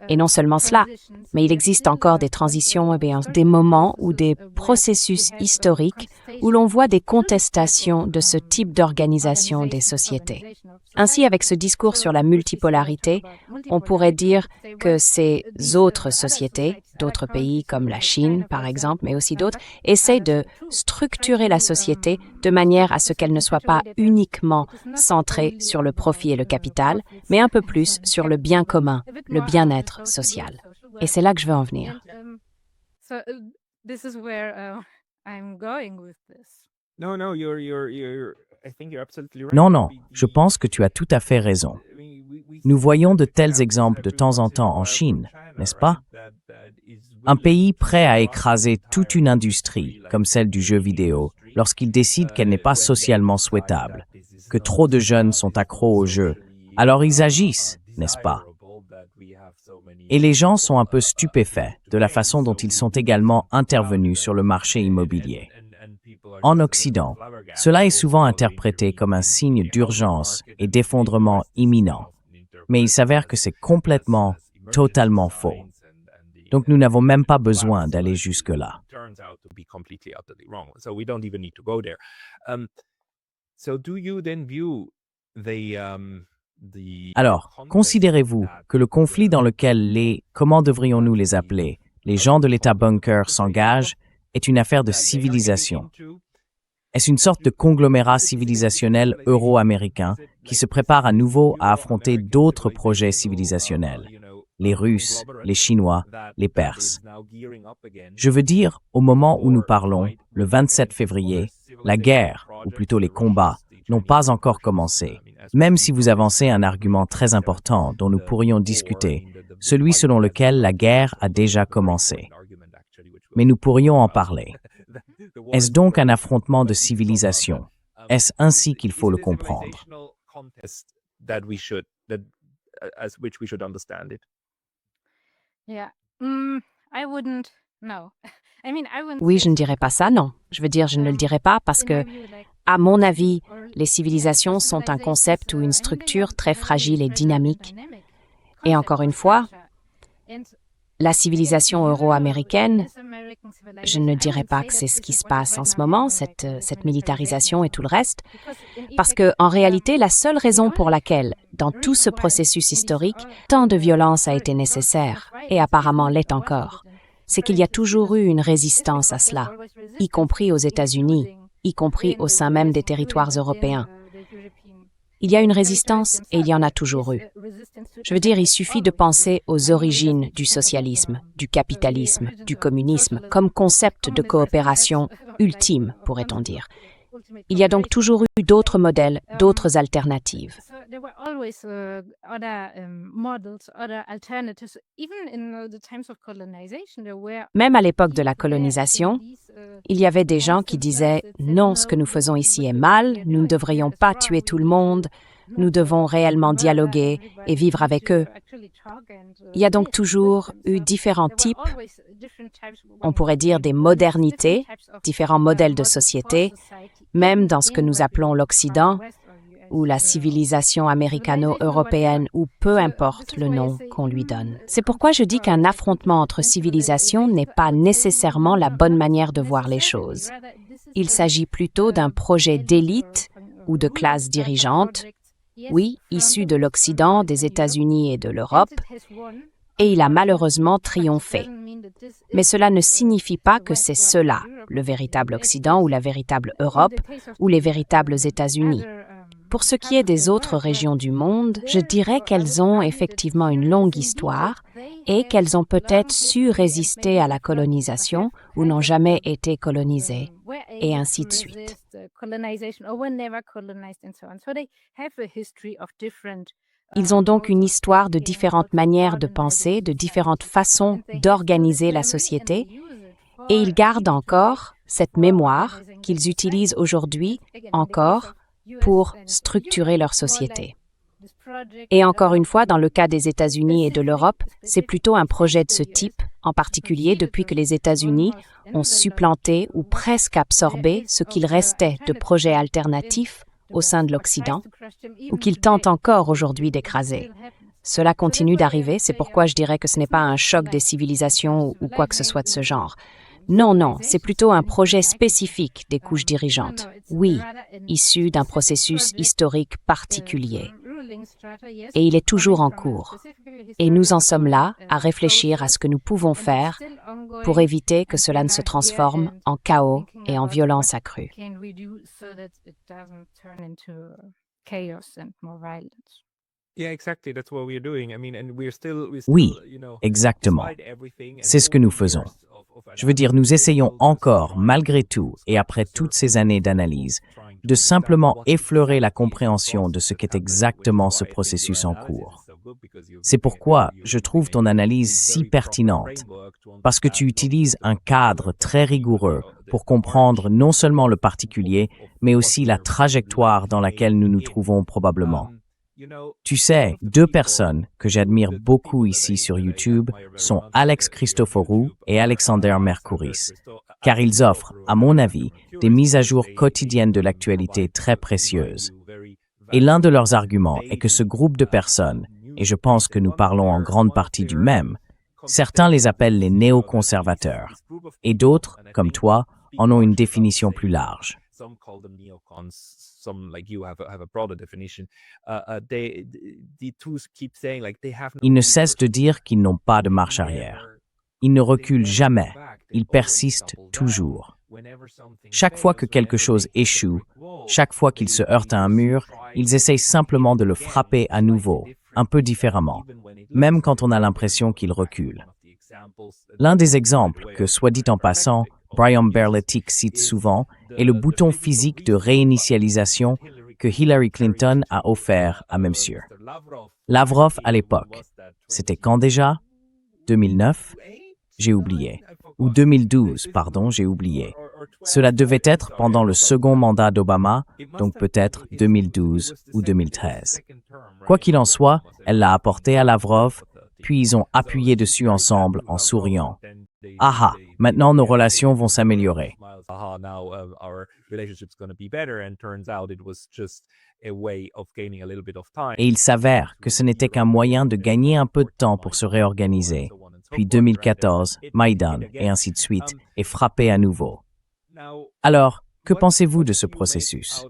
Et non seulement cela, mais il existe encore des transitions, des moments ou des processus historiques où l'on voit des contestations de ce type d'organisation des sociétés. Ainsi, avec ce discours sur la multipolarité, on pourrait dire que ces autres sociétés, d'autres pays comme la Chine par exemple, mais aussi d'autres, essayent de structurer la société de manière à ce qu'elle ne soit pas uniquement centrée sur le profit et le capital, mais un peu plus sur le bien commun, le bien-être social. Et c'est là que je veux en venir. Non, je pense que tu as tout à fait raison. Nous voyons de tels exemples de temps en temps en Chine, n'est-ce pas? Un pays prêt à écraser toute une industrie, comme celle du jeu vidéo, lorsqu'il décide qu'elle n'est pas socialement souhaitable, que trop de jeunes sont accros au jeu, alors ils agissent, n'est-ce pas? Et les gens sont un peu stupéfaits de la façon dont ils sont également intervenus sur le marché immobilier. En Occident, cela est souvent interprété comme un signe d'urgence et d'effondrement imminent, mais il s'avère que c'est complètement, totalement faux. Donc nous n'avons même pas besoin d'aller jusque-là. Alors, considérez-vous que le conflit dans lequel comment devrions-nous les appeler, les gens de l'État bunker s'engagent, est une affaire de civilisation? Est-ce une sorte de conglomérat civilisationnel euro-américain qui se prépare à nouveau à affronter d'autres projets civilisationnels? Les Russes, les Chinois, les Perses. Je veux dire, au moment où nous parlons, le 27 février, la guerre, ou plutôt les combats, n'ont pas encore commencé, même si vous avancez un argument très important dont nous pourrions discuter, celui selon lequel la guerre a déjà commencé. Mais nous pourrions en parler. Est-ce donc un affrontement de civilisation? Est-ce ainsi qu'il faut le comprendre? Oui, je ne dirais pas ça, non. Je veux dire, je ne le dirais pas parce que, à mon avis, les civilisations sont un concept ou une structure très fragile et dynamique. Et encore une fois, la civilisation euro-américaine, je ne dirais pas que c'est ce qui se passe en ce moment, cette militarisation et tout le reste, parce que, en réalité, la seule raison pour laquelle, dans tout ce processus historique, tant de violence a été nécessaire, et apparemment l'est encore, c'est qu'il y a toujours eu une résistance à cela, y compris aux États-Unis, y compris au sein même des territoires européens. Il y a une résistance et il y en a toujours eu. Je veux dire, il suffit de penser aux origines du socialisme, du capitalisme, du communisme, comme concept de coopération ultime, pourrait-on dire. Il y a donc toujours eu d'autres modèles, d'autres alternatives. Même à l'époque de la colonisation, il y avait des gens qui disaient « Non, ce que nous faisons ici est mal, nous ne devrions pas tuer tout le monde, nous devons réellement dialoguer et vivre avec eux. » Il y a donc toujours eu différents types, on pourrait dire des modernités, différents modèles de société, même dans ce que nous appelons l'Occident, ou la civilisation américano-européenne, ou peu importe le nom qu'on lui donne. C'est pourquoi je dis qu'un affrontement entre civilisations n'est pas nécessairement la bonne manière de voir les choses. Il s'agit plutôt d'un projet d'élite ou de classe dirigeante, oui, issu de l'Occident, des États-Unis et de l'Europe, et il a malheureusement triomphé. Mais cela ne signifie pas que c'est cela, le véritable Occident ou la véritable Europe ou les véritables États-Unis. Pour ce qui est des autres régions du monde, je dirais qu'elles ont effectivement une longue histoire et qu'elles ont peut-être su résister à la colonisation ou n'ont jamais été colonisées, et ainsi de suite. Ils ont donc une histoire de différentes manières de penser, de différentes façons d'organiser la société, et ils gardent encore cette mémoire qu'ils utilisent aujourd'hui encore pour structurer leur société. Et encore une fois, dans le cas des États-Unis et de l'Europe, c'est plutôt un projet de ce type, en particulier depuis que les États-Unis ont supplanté ou presque absorbé ce qu'il restait de projets alternatifs au sein de l'Occident, ou qu'ils tentent encore aujourd'hui d'écraser. Cela continue d'arriver, c'est pourquoi je dirais que ce n'est pas un choc des civilisations ou quoi que ce soit de ce genre. Non, c'est plutôt un projet spécifique des couches dirigeantes. Oui, issu d'un processus historique particulier. Et il est toujours en cours. Et nous en sommes là à réfléchir à ce que nous pouvons faire pour éviter que cela ne se transforme en chaos et en violence accrue. Oui, exactement. C'est ce que nous faisons. Je veux dire, nous essayons encore, malgré tout, et après toutes ces années d'analyse, de simplement effleurer la compréhension de ce qu'est exactement ce processus en cours. C'est pourquoi je trouve ton analyse si pertinente, parce que tu utilises un cadre très rigoureux pour comprendre non seulement le particulier, mais aussi la trajectoire dans laquelle nous nous trouvons probablement. Tu sais, deux personnes que j'admire beaucoup ici sur YouTube sont Alex Christoforou et Alexander Mercouris, car ils offrent, à mon avis, des mises à jour quotidiennes de l'actualité très précieuses. Et l'un de leurs arguments est que ce groupe de personnes, et je pense que nous parlons en grande partie du même, certains les appellent les néoconservateurs, et d'autres, comme toi, en ont une définition plus large. Ils ne cessent de dire qu'ils n'ont pas de marche arrière. Ils ne reculent jamais. Ils persistent toujours. Chaque fois que quelque chose échoue, chaque fois qu'ils se heurtent à un mur, ils essayent simplement de le frapper à nouveau, un peu différemment, même quand on a l'impression qu'ils reculent. L'un des exemples que, soit dit en passant, Brian Berletic cite souvent est le bouton physique de réinitialisation que Hillary Clinton a offert à M. Lavrov à l'époque. C'était quand déjà? 2009? J'ai oublié. Ou 2012, pardon, j'ai oublié. Cela devait être pendant le second mandat d'Obama, donc peut-être 2012 ou 2013. Quoi qu'il en soit, elle l'a apporté à Lavrov, puis ils ont appuyé dessus ensemble en souriant. Ah, maintenant nos relations vont s'améliorer. Et il s'avère que ce n'était qu'un moyen de gagner un peu de temps pour se réorganiser. Puis 2014, Maïdan, et ainsi de suite, est frappé à nouveau. Alors, que pensez-vous de ce processus?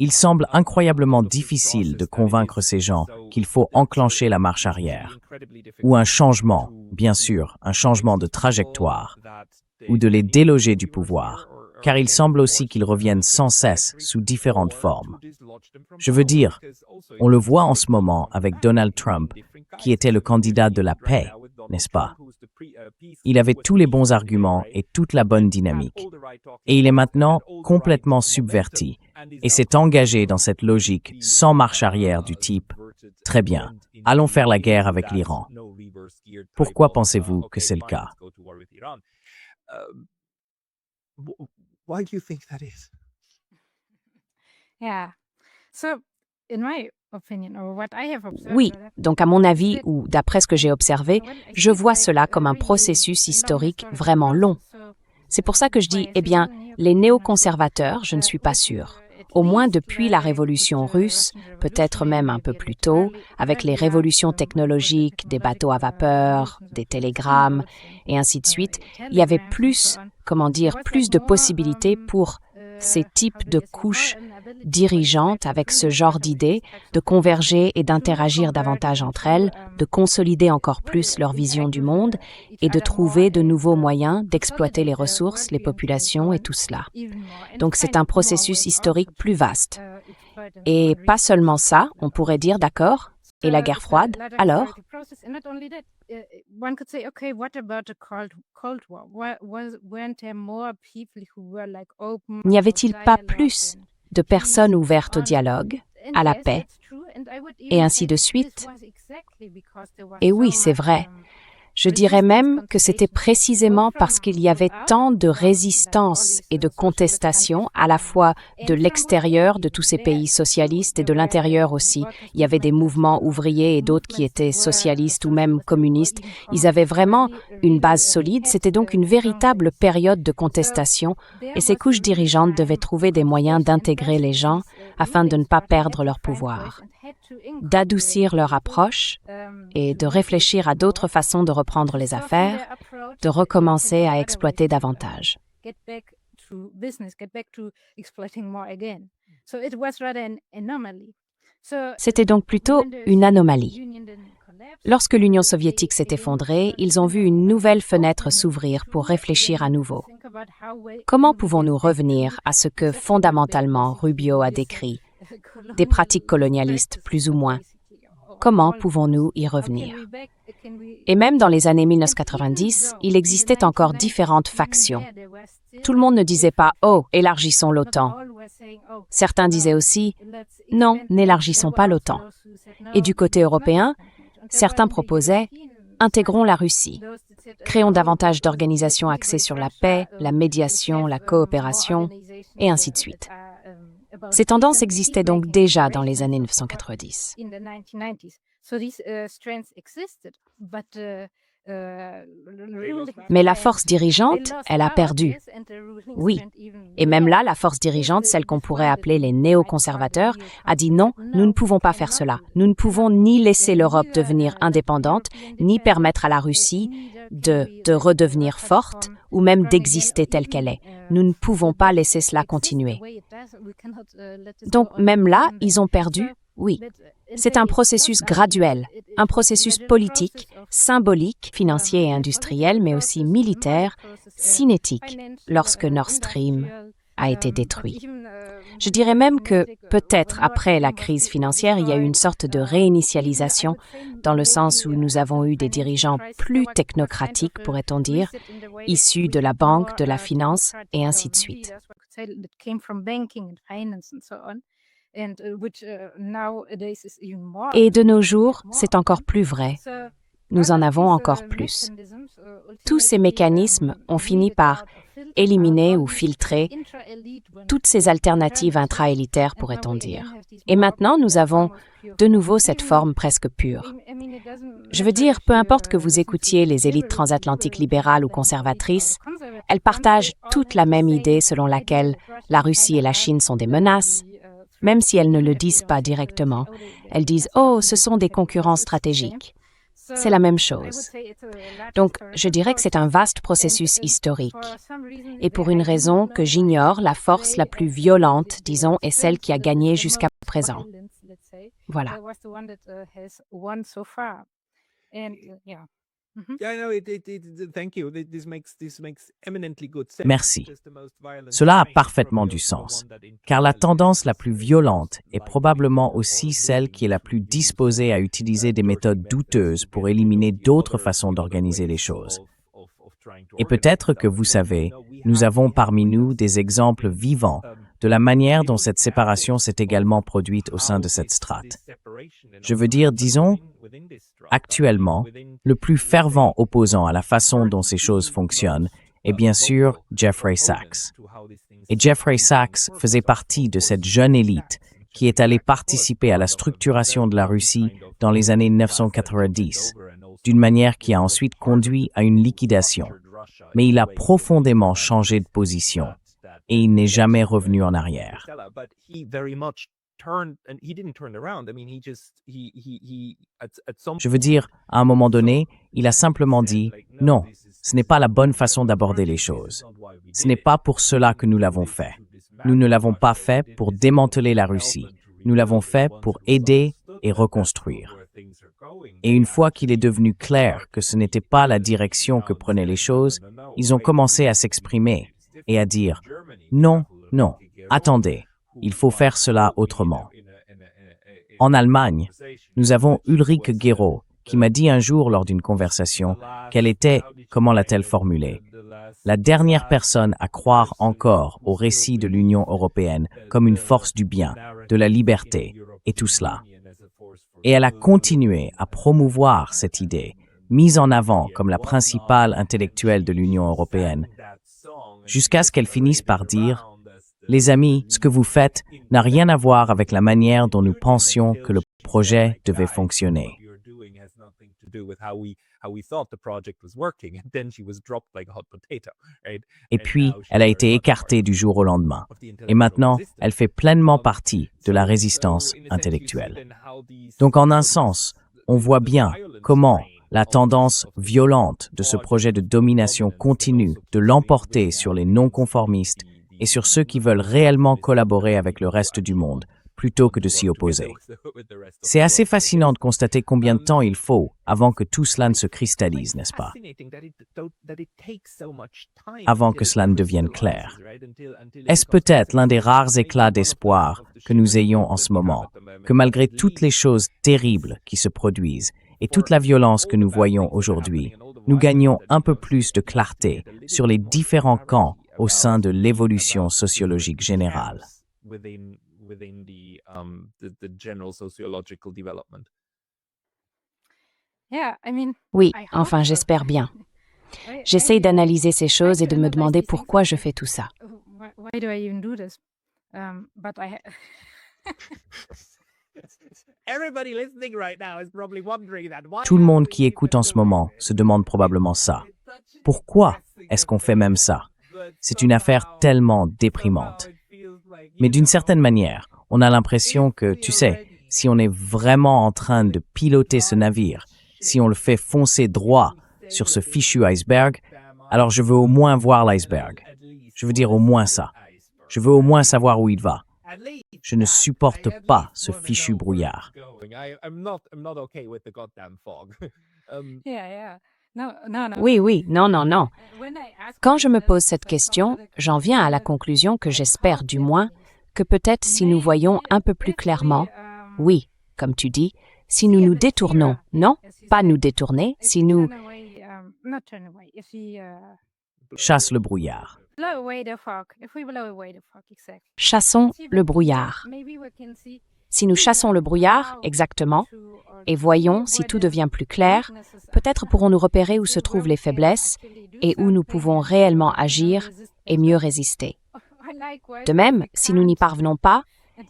Il semble incroyablement difficile de convaincre ces gens qu'il faut enclencher la marche arrière, ou un changement, bien sûr, un changement de trajectoire, ou de les déloger du pouvoir, car il semble aussi qu'ils reviennent sans cesse sous différentes formes. Je veux dire, on le voit en ce moment avec Donald Trump, qui était le candidat de la paix, n'est-ce pas? Il avait tous les bons arguments et toute la bonne dynamique. Et il est maintenant complètement subverti et s'est engagé dans cette logique sans marche arrière du type « Très bien, allons faire la guerre avec l'Iran ». Pourquoi pensez-vous que c'est le cas? Oui, donc à mon avis, ou d'après ce que j'ai observé, je vois cela comme un processus historique vraiment long. C'est pour ça que je dis, les néoconservateurs, je ne suis pas sûre. Au moins depuis la révolution russe, peut-être même un peu plus tôt, avec les révolutions technologiques, des bateaux à vapeur, des télégrammes, et ainsi de suite, il y avait plus de possibilités pour ces types de couches dirigeantes avec ce genre d'idées, de converger et d'interagir davantage entre elles, de consolider encore plus leur vision du monde et de trouver de nouveaux moyens d'exploiter les ressources, les populations et tout cela. Donc c'est un processus historique plus vaste. Et pas seulement ça, on pourrait dire d'accord, et la guerre froide, alors? N'y avait-il pas plus de personnes ouvertes au dialogue, à la paix, et ainsi de suite? Et oui, c'est vrai. Je dirais même que c'était précisément parce qu'il y avait tant de résistance et de contestation, à la fois de l'extérieur de tous ces pays socialistes et de l'intérieur aussi. Il y avait des mouvements ouvriers et d'autres qui étaient socialistes ou même communistes. Ils avaient vraiment une base solide. C'était donc une véritable période de contestation et ces couches dirigeantes devaient trouver des moyens d'intégrer les gens afin de ne pas perdre leur pouvoir, d'adoucir leur approche et de réfléchir à d'autres façons de reprendre les affaires, de recommencer à exploiter davantage. C'était donc plutôt une anomalie. Lorsque l'Union soviétique s'est effondrée, ils ont vu une nouvelle fenêtre s'ouvrir pour réfléchir à nouveau. Comment pouvons-nous revenir à ce que, fondamentalement, Rubio a décrit, des pratiques colonialistes plus ou moins? Comment pouvons-nous y revenir? Et même dans les années 1990, il existait encore différentes factions. Tout le monde ne disait pas « Oh, élargissons l'OTAN ». Certains disaient aussi « Non, n'élargissons pas l'OTAN ». Et du côté européen, certains proposaient « Intégrons la Russie ». Créons davantage d'organisations axées sur la paix, la médiation, la coopération, et ainsi de suite. Ces tendances existaient donc déjà dans les années 1990. Mais la force dirigeante, elle a perdu. Oui. Et même là, la force dirigeante, celle qu'on pourrait appeler les néoconservateurs, a dit non, nous ne pouvons pas faire cela. Nous ne pouvons ni laisser l'Europe devenir indépendante, ni permettre à la Russie de redevenir forte ou même d'exister telle qu'elle est. Nous ne pouvons pas laisser cela continuer. Donc même là, ils ont perdu, oui. C'est un processus graduel, un processus politique, symbolique, financier et industriel, mais aussi militaire, cinétique, lorsque Nord Stream a été détruit. Je dirais même que, peut-être après la crise financière, il y a eu une sorte de réinitialisation, dans le sens où nous avons eu des dirigeants plus technocratiques, pourrait-on dire, issus de la banque, de la finance, et ainsi de suite. Et de nos jours, c'est encore plus vrai. Nous en avons encore plus. Tous ces mécanismes ont fini par éliminer ou filtrer toutes ces alternatives intra-élitaires, pourrait-on dire. Et maintenant, nous avons de nouveau cette forme presque pure. Je veux dire, peu importe que vous écoutiez les élites transatlantiques libérales ou conservatrices, elles partagent toute la même idée selon laquelle la Russie et la Chine sont des menaces. Même si elles ne le disent pas directement, elles disent « Oh, ce sont des concurrents stratégiques ». C'est la même chose. Donc, je dirais que c'est un vaste processus historique. Et pour une raison que j'ignore, la force la plus violente, disons, est celle qui a gagné jusqu'à présent. Voilà. Merci. Cela a parfaitement du sens, car la tendance la plus violente est probablement aussi celle qui est la plus disposée à utiliser des méthodes douteuses pour éliminer d'autres façons d'organiser les choses. Et peut-être que vous savez, nous avons parmi nous des exemples vivants de la manière dont cette séparation s'est également produite au sein de cette strate. Je veux dire, disons, actuellement, le plus fervent opposant à la façon dont ces choses fonctionnent est bien sûr Jeffrey Sachs. Et Jeffrey Sachs faisait partie de cette jeune élite qui est allée participer à la structuration de la Russie dans les années 1990, d'une manière qui a ensuite conduit à une liquidation. Mais il a profondément changé de position et il n'est jamais revenu en arrière. Je veux dire, à un moment donné, il a simplement dit « Non, ce n'est pas la bonne façon d'aborder les choses. Ce n'est pas pour cela que nous l'avons fait. Nous ne l'avons pas fait pour démanteler la Russie. Nous l'avons fait pour aider et reconstruire. » Et une fois qu'il est devenu clair que ce n'était pas la direction que prenaient les choses, ils ont commencé à s'exprimer et à dire « Non, non, attendez, il faut faire cela autrement. » En Allemagne, nous avons Ulrike Gero qui m'a dit un jour lors d'une conversation qu'elle était, comment l'a-t-elle formulé, la dernière personne à croire encore au récit de l'Union européenne comme une force du bien, de la liberté et tout cela. Et elle a continué à promouvoir cette idée mise en avant comme la principale intellectuelle de l'Union européenne, jusqu'à ce qu'elle finisse par dire « Les amis, ce que vous faites n'a rien à voir avec la manière dont nous pensions que le projet devait fonctionner. » Et puis, elle a été écartée du jour au lendemain. Et maintenant, elle fait pleinement partie de la résistance intellectuelle. Donc, en un sens, on voit bien comment la tendance violente de ce projet de domination continue de l'emporter sur les non-conformistes et sur ceux qui veulent réellement collaborer avec le reste du monde, plutôt que de s'y opposer. C'est assez fascinant de constater combien de temps il faut avant que tout cela ne se cristallise, n'est-ce pas? Avant que cela ne devienne clair. Est-ce peut-être l'un des rares éclats d'espoir que nous ayons en ce moment, que malgré toutes les choses terribles qui se produisent et toute la violence que nous voyons aujourd'hui, nous gagnons un peu plus de clarté sur les différents camps au sein de l'évolution sociologique générale? Oui, enfin, j'espère bien. J'essaye d'analyser ces choses et de me demander pourquoi je fais tout ça. Tout le monde qui écoute en ce moment se demande probablement ça. Pourquoi est-ce qu'on fait même ça? C'est une affaire tellement déprimante. Mais d'une certaine manière, on a l'impression que, tu sais, si on est vraiment en train de piloter ce navire, si on le fait foncer droit sur ce fichu iceberg, alors je veux au moins voir l'iceberg. Je veux dire au moins ça. Je veux au moins savoir où il va. Je ne supporte pas ce fichu brouillard. Oui, non. Quand je me pose cette question, j'en viens à la conclusion que j'espère du moins que peut-être si nous voyons un peu plus clairement, oui, comme tu dis, si nous nous détournons, non, pas nous détourner, si nous Chasse le brouillard. chassons le brouillard. Si nous chassons le brouillard, exactement, et voyons si tout devient plus clair, peut-être pourrons-nous repérer où se trouvent les faiblesses et où nous pouvons réellement agir et mieux résister. De même, si nous n'y parvenons pas,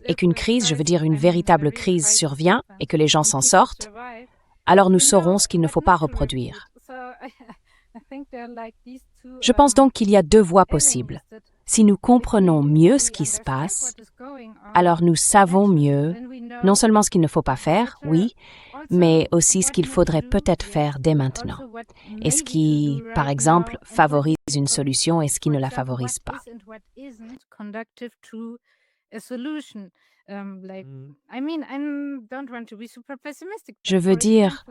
et qu'une crise, je veux dire une véritable crise, survient et que les gens s'en sortent, alors nous saurons ce qu'il ne faut pas reproduire. Je pense donc qu'il y a deux voies possibles. Si nous comprenons mieux ce qui se passe, alors nous savons mieux non seulement ce qu'il ne faut pas faire, oui, mais aussi ce qu'il faudrait peut-être faire dès maintenant. Et ce qui, par exemple, favorise une solution et ce qui ne la favorise pas. Je veux dire,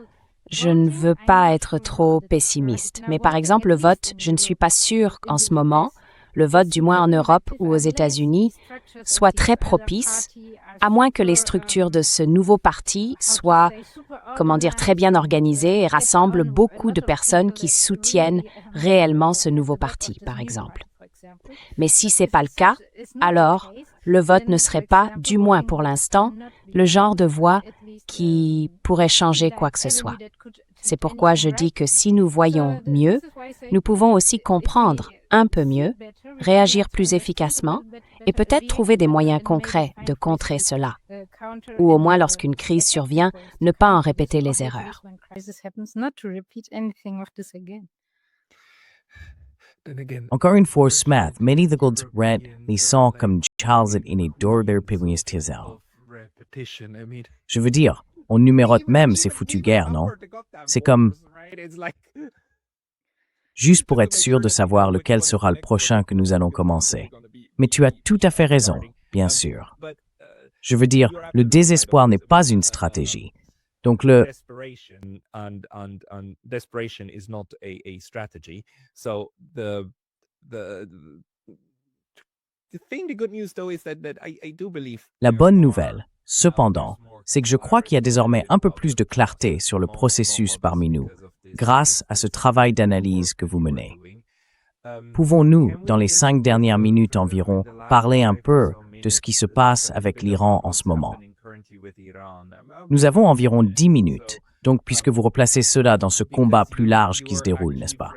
je ne veux pas être trop pessimiste, mais par exemple, le vote, je ne suis pas sûre qu'en ce moment, le vote, du moins en Europe ou aux États-Unis, soit très propice, à moins que les structures de ce nouveau parti soient, très bien organisées et rassemblent beaucoup de personnes qui soutiennent réellement ce nouveau parti, par exemple. Mais si ce n'est pas le cas, alors le vote ne serait pas, du moins pour l'instant, le genre de voix qui pourrait changer quoi que ce soit. C'est pourquoi je dis que si nous voyons mieux, nous pouvons aussi comprendre un peu mieux, réagir plus efficacement et peut-être trouver des moyens concrets de contrer cela. Ou au moins lorsqu'une crise survient, ne pas en répéter les erreurs. Encore une fois, Smith, many the gods read les sons comme Charles in a Dorder Pygmies Tizel. Je veux dire, on numérote même ces foutues guerres, non? C'est comme juste pour être sûr de savoir lequel sera le prochain que nous allons commencer. Mais tu as tout à fait raison, bien sûr. Je veux dire, le désespoir n'est pas une stratégie. Donc la bonne nouvelle, cependant, c'est que je crois qu'il y a désormais un peu plus de clarté sur le processus parmi nous, grâce à ce travail d'analyse que vous menez. Pouvons-nous, dans les 5 dernières minutes environ, parler un peu de ce qui se passe avec l'Iran en ce moment? Nous avons environ 10 minutes, Donc, puisque vous replacez cela dans ce combat plus large qui se déroule, n'est-ce pas?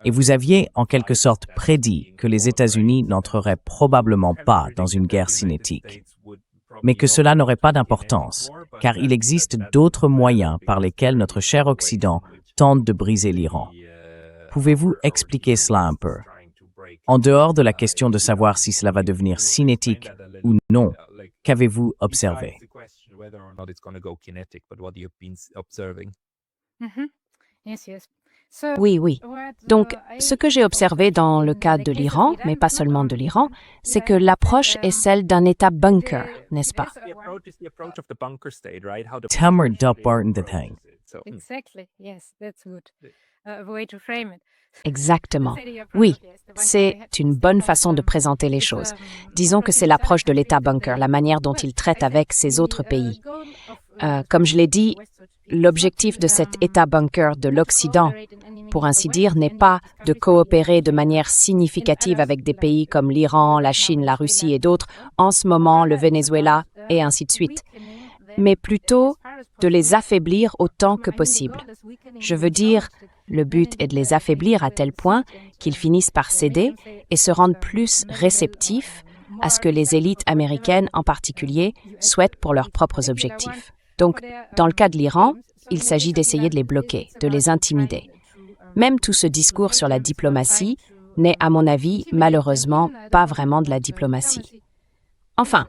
Et vous aviez, en quelque sorte, prédit que les États-Unis n'entreraient probablement pas dans une guerre cinétique, mais que cela n'aurait pas d'importance, car il existe d'autres moyens par lesquels notre cher Occident tente de briser l'Iran. Pouvez-vous expliquer cela un peu? En dehors de la question de savoir si cela va devenir cinétique ou non, qu'avez-vous observé? Oui. Donc, ce que j'ai observé dans le cas de l'Iran, mais pas seulement de l'Iran, c'est que l'approche est celle d'un État bunker, n'est-ce pas? Tamer Dupbarton Dethang. Exactement. Oui, c'est une bonne façon de présenter les choses. Disons que c'est l'approche de l'État bunker, la manière dont il traite avec ces autres pays. Comme je l'ai dit, l'objectif de cet État bunker de l'Occident, pour ainsi dire, n'est pas de coopérer de manière significative avec des pays comme l'Iran, la Chine, la Russie et d'autres, en ce moment le Venezuela et ainsi de suite, mais plutôt de les affaiblir autant que possible. Je veux dire, le but est de les affaiblir à tel point qu'ils finissent par céder et se rendent plus réceptifs à ce que les élites américaines en particulier souhaitent pour leurs propres objectifs. Donc, dans le cas de l'Iran, il s'agit d'essayer de les bloquer, de les intimider. Même tout ce discours sur la diplomatie n'est, à mon avis, malheureusement, pas vraiment de la diplomatie. Enfin,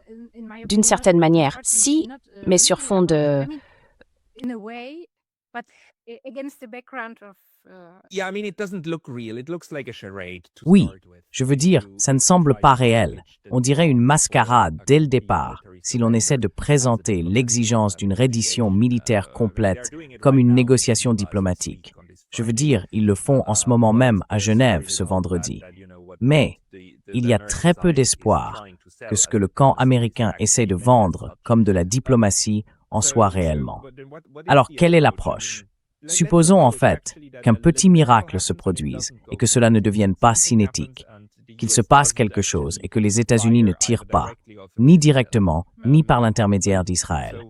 d'une certaine manière, si, mais sur fond de... Oui, je veux dire, ça ne semble pas réel. On dirait une mascarade dès le départ, si l'on essaie de présenter l'exigence d'une reddition militaire complète comme une négociation diplomatique. Je veux dire, ils le font en ce moment même à Genève ce vendredi. Mais il y a très peu d'espoir que ce que le camp américain essaie de vendre comme de la diplomatie en soit réellement. Alors, quelle est l'approche? Supposons en fait qu'un petit miracle se produise et que cela ne devienne pas cinétique, qu'il se passe quelque chose et que les États-Unis ne tirent pas, ni directement, ni par l'intermédiaire d'Israël.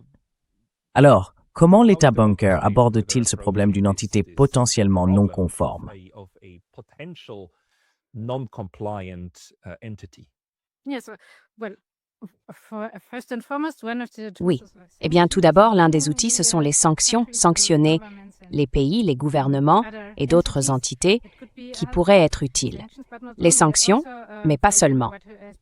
Alors, comment l'État bunker aborde-t-il ce problème d'une entité potentiellement non conforme? Oui. Eh bien, tout d'abord, l'un des outils, ce sont les sanctions, sanctionner les pays, les gouvernements et d'autres entités qui pourraient être utiles. Les sanctions, mais pas seulement.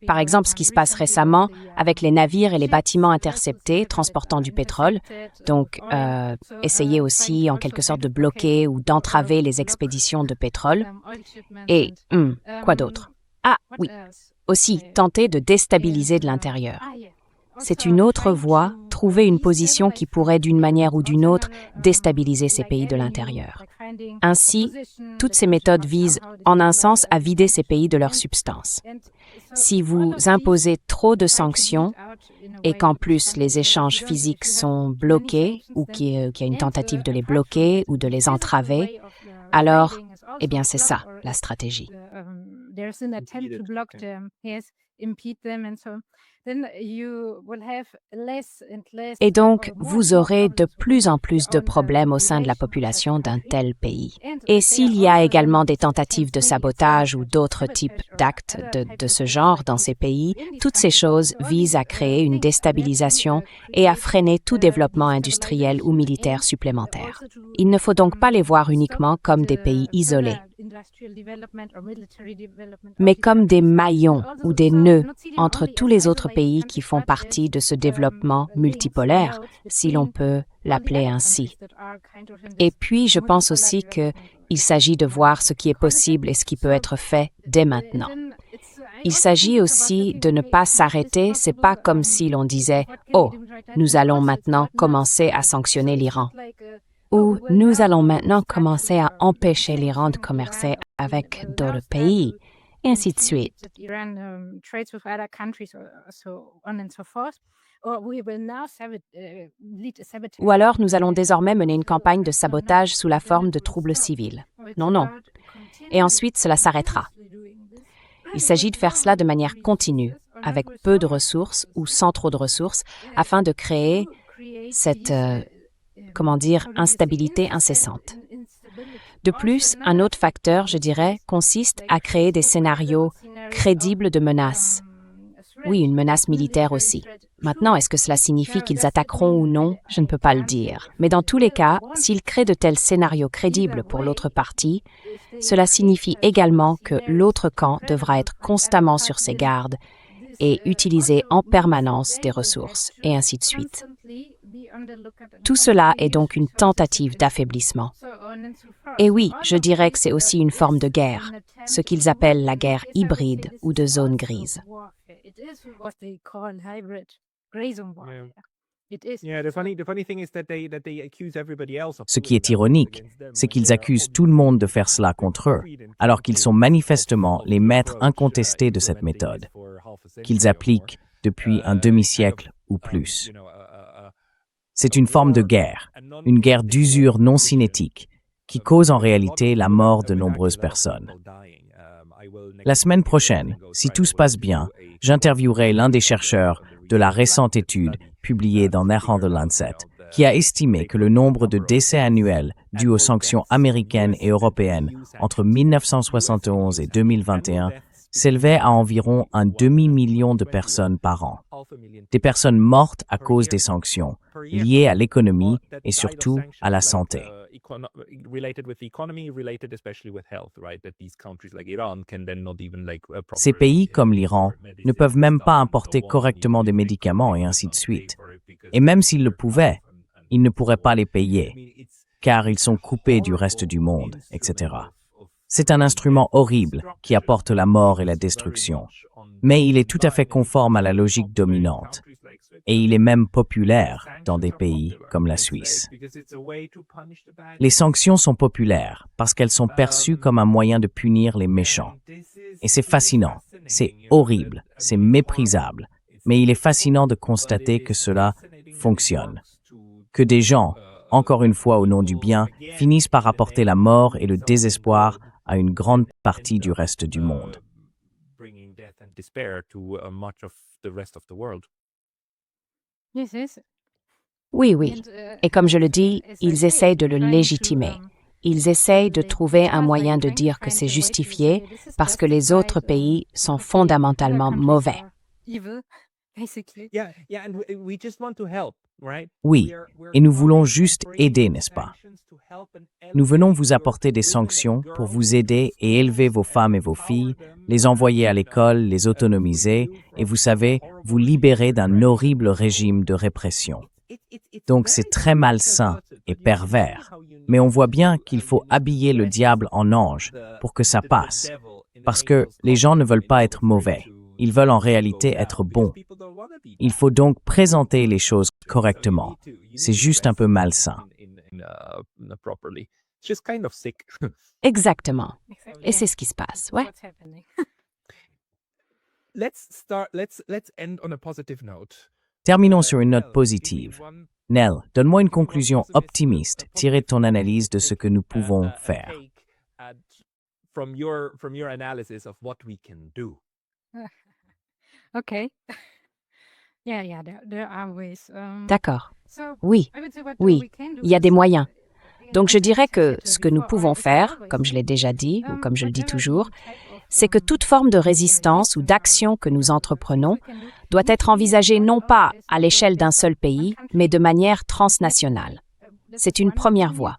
Par exemple, ce qui se passe récemment avec les navires et les bâtiments interceptés transportant du pétrole. Donc, essayer aussi, en quelque sorte, de bloquer ou d'entraver les expéditions de pétrole. Et, quoi d'autre? Ah, oui. Aussi, tenter de déstabiliser de l'intérieur. C'est une autre voie, trouver une position qui pourrait d'une manière ou d'une autre déstabiliser ces pays de l'intérieur. Ainsi, toutes ces méthodes visent, en un sens, à vider ces pays de leur substance. Si vous imposez trop de sanctions et qu'en plus les échanges physiques sont bloqués ou qu'il y a une tentative de les bloquer ou de les entraver, alors, eh bien, c'est ça, la stratégie. Et donc, vous aurez de plus en plus de problèmes au sein de la population d'un tel pays. Et s'il y a également des tentatives de sabotage ou d'autres types d'actes de ce genre dans ces pays, toutes ces choses visent à créer une déstabilisation et à freiner tout développement industriel ou militaire supplémentaire. Il ne faut donc pas les voir uniquement comme des pays isolés, mais comme des maillons ou des nœuds entre tous les autres pays qui font partie de ce développement multipolaire, si l'on peut l'appeler ainsi. Et puis, je pense aussi qu'il s'agit de voir ce qui est possible et ce qui peut être fait dès maintenant. Il s'agit aussi de ne pas s'arrêter, c'est pas comme si l'on disait « Oh, nous allons maintenant commencer à sanctionner l'Iran » ou « Nous allons maintenant commencer à empêcher l'Iran de commercer avec d'autres pays » et ainsi de suite. Ou alors, nous allons désormais mener une campagne de sabotage sous la forme de troubles civils. Non. Et ensuite, cela s'arrêtera. Il s'agit de faire cela de manière continue, avec peu de ressources ou sans trop de ressources, afin de créer cette instabilité incessante. De plus, un autre facteur, je dirais, consiste à créer des scénarios crédibles de menaces. Oui, une menace militaire aussi. Maintenant, est-ce que cela signifie qu'ils attaqueront ou non? Je ne peux pas le dire. Mais dans tous les cas, s'ils créent de tels scénarios crédibles pour l'autre partie, cela signifie également que l'autre camp devra être constamment sur ses gardes et utiliser en permanence des ressources, et ainsi de suite. Tout cela est donc une tentative d'affaiblissement. Et oui, je dirais que c'est aussi une forme de guerre, ce qu'ils appellent la guerre hybride ou de zone grise. Ce qui est ironique, c'est qu'ils accusent tout le monde de faire cela contre eux, alors qu'ils sont manifestement les maîtres incontestés de cette méthode, qu'ils appliquent depuis un demi-siècle ou plus. C'est une forme de guerre, une guerre d'usure non cinétique, qui cause en réalité la mort de nombreuses personnes. La semaine prochaine, si tout se passe bien, j'interviewerai l'un des chercheurs de la récente étude publiée dans Nature The Lancet, qui a estimé que le nombre de décès annuels dus aux sanctions américaines et européennes entre 1971 et 2021 s'élevait à environ 500 000 de personnes par an. Des personnes mortes à cause des sanctions, liées à l'économie et surtout à la santé. Ces pays, comme l'Iran, ne peuvent même pas importer correctement des médicaments et ainsi de suite. Et même s'ils le pouvaient, ils ne pourraient pas les payer, car ils sont coupés du reste du monde, etc. C'est un instrument horrible qui apporte la mort et la destruction, mais il est tout à fait conforme à la logique dominante. Et il est même populaire dans des pays comme la Suisse. Les sanctions sont populaires parce qu'elles sont perçues comme un moyen de punir les méchants. Et c'est fascinant, c'est horrible, c'est méprisable, mais il est fascinant de constater que cela fonctionne. Que des gens, encore une fois au nom du bien, finissent par apporter la mort et le désespoir à une grande partie du reste du monde. Oui. Et comme je le dis, ils essayent de le légitimer. Ils essayent de trouver un moyen de dire que c'est justifié parce que les autres pays sont fondamentalement mauvais. Oui, et nous voulons juste aider, n'est-ce pas? Nous venons vous apporter des sanctions pour vous aider et élever vos femmes et vos filles, les envoyer à l'école, les autonomiser et, vous savez, vous libérer d'un horrible régime de répression. Donc c'est très malsain et pervers, mais on voit bien qu'il faut habiller le diable en ange pour que ça passe, parce que les gens ne veulent pas être mauvais. Ils veulent en réalité être bons. Il faut donc présenter les choses correctement. C'est juste un peu malsain. Exactement. Et c'est ce qui se passe, ouais. Terminons sur une note positive. Nell, donne-moi une conclusion optimiste tirée de ton analyse de ce que nous pouvons faire. Okay. D'accord. Oui, il y a des moyens. Donc je dirais que ce que nous pouvons faire, comme je l'ai déjà dit, ou comme je le dis toujours, c'est que toute forme de résistance ou d'action que nous entreprenons doit être envisagée non pas à l'échelle d'un seul pays, mais de manière transnationale. C'est une première voie.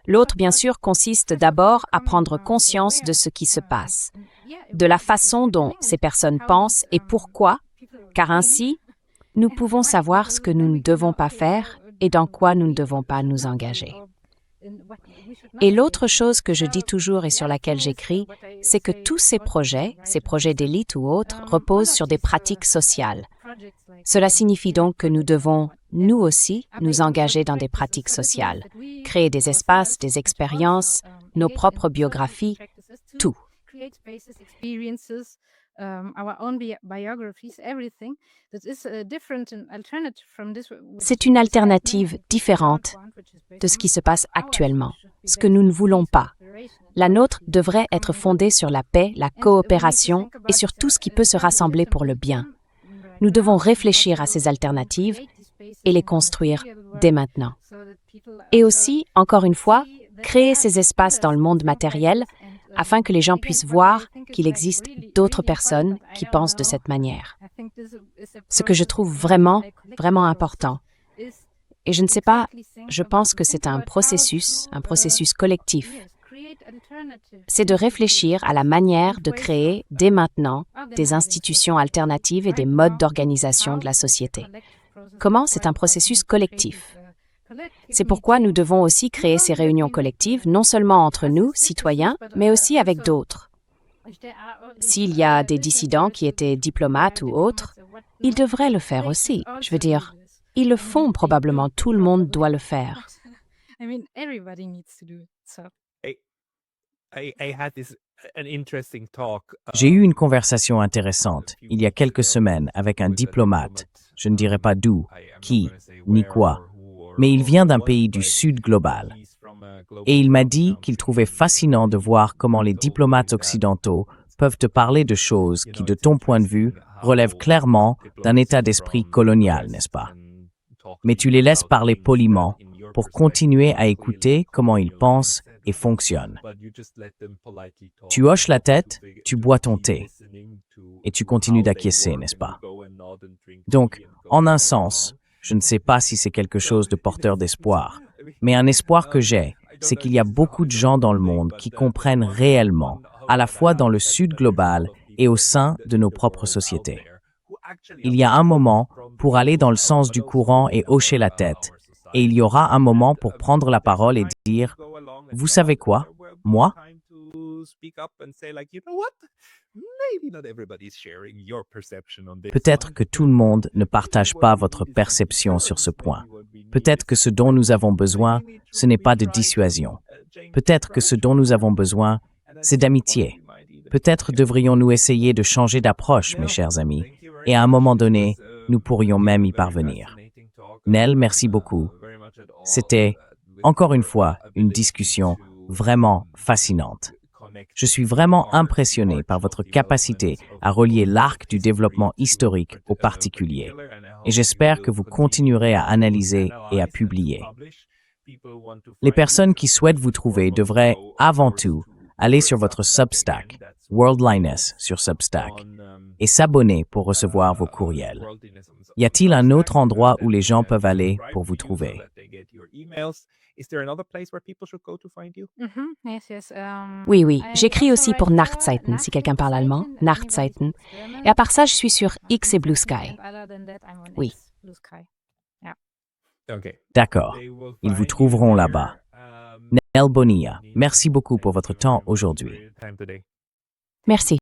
L'autre, bien sûr, consiste d'abord à prendre conscience de ce qui se passe, de la façon dont ces personnes pensent et pourquoi, car ainsi, nous pouvons savoir ce que nous ne devons pas faire et dans quoi nous ne devons pas nous engager. Et l'autre chose que je dis toujours et sur laquelle j'écris, c'est que tous ces projets d'élite ou autres, reposent sur des pratiques sociales. Cela signifie donc que nous devons, nous aussi, nous engager dans des pratiques sociales, créer des espaces, des expériences, nos propres biographies, tout. C'est une alternative différente de ce qui se passe actuellement, ce que nous ne voulons pas. La nôtre devrait être fondée sur la paix, la coopération et sur tout ce qui peut se rassembler pour le bien. Nous devons réfléchir à ces alternatives et les construire dès maintenant. Et aussi, encore une fois, créer ces espaces dans le monde matériel afin que les gens puissent voir qu'il existe d'autres personnes qui pensent de cette manière. Ce que je trouve vraiment, vraiment important. Et je ne sais pas, je pense que c'est un processus collectif. C'est de réfléchir à la manière de créer, dès maintenant, des institutions alternatives et des modes d'organisation de la société. Comment? C'est un processus collectif. C'est pourquoi nous devons aussi créer ces réunions collectives, non seulement entre nous, citoyens, mais aussi avec d'autres. S'il y a des dissidents qui étaient diplomates ou autres, ils devraient le faire aussi. Je veux dire, ils le font probablement, tout le monde doit le faire. J'ai eu une conversation intéressante il y a quelques semaines avec un diplomate. Je ne dirai pas d'où, qui, ni quoi, mais il vient d'un pays du Sud global. Et il m'a dit qu'il trouvait fascinant de voir comment les diplomates occidentaux peuvent te parler de choses qui, de ton point de vue, relèvent clairement d'un état d'esprit colonial, n'est-ce pas? Mais tu les laisses parler poliment pour continuer à écouter comment ils pensent et fonctionnent. Tu hoches la tête, tu bois ton thé, et tu continues d'acquiescer, n'est-ce pas? Donc, en un sens, je ne sais pas si c'est quelque chose de porteur d'espoir, mais un espoir que j'ai, c'est qu'il y a beaucoup de gens dans le monde qui comprennent réellement, à la fois dans le Sud global et au sein de nos propres sociétés. Il y a un moment pour aller dans le sens du courant et hocher la tête, et il y aura un moment pour prendre la parole et dire « Vous savez quoi? Moi? » Peut-être que tout le monde ne partage pas votre perception sur ce point. Peut-être que ce dont nous avons besoin, ce n'est pas de dissuasion. Peut-être que ce dont nous avons besoin, c'est d'amitié. Peut-être devrions-nous essayer de changer d'approche, mes chers amis, et à un moment donné, nous pourrions même y parvenir. Nell, merci beaucoup. C'était, encore une fois, une discussion vraiment fascinante. Je suis vraiment impressionné par votre capacité à relier l'arc du développement historique au particulier, et j'espère que vous continuerez à analyser et à publier. Les personnes qui souhaitent vous trouver devraient, avant tout, aller sur votre Substack, Worldliness sur Substack, et s'abonner pour recevoir vos courriels. Y a-t-il un autre endroit où les gens peuvent aller pour vous trouver? Oui, j'écris aussi pour Nachtzeiten, si quelqu'un parle allemand, Nachtzeiten. Et à part ça, je suis sur X et Blue Sky. Oui. D'accord, ils vous trouveront là-bas. Nell Bonilla, merci beaucoup pour votre temps aujourd'hui. Merci.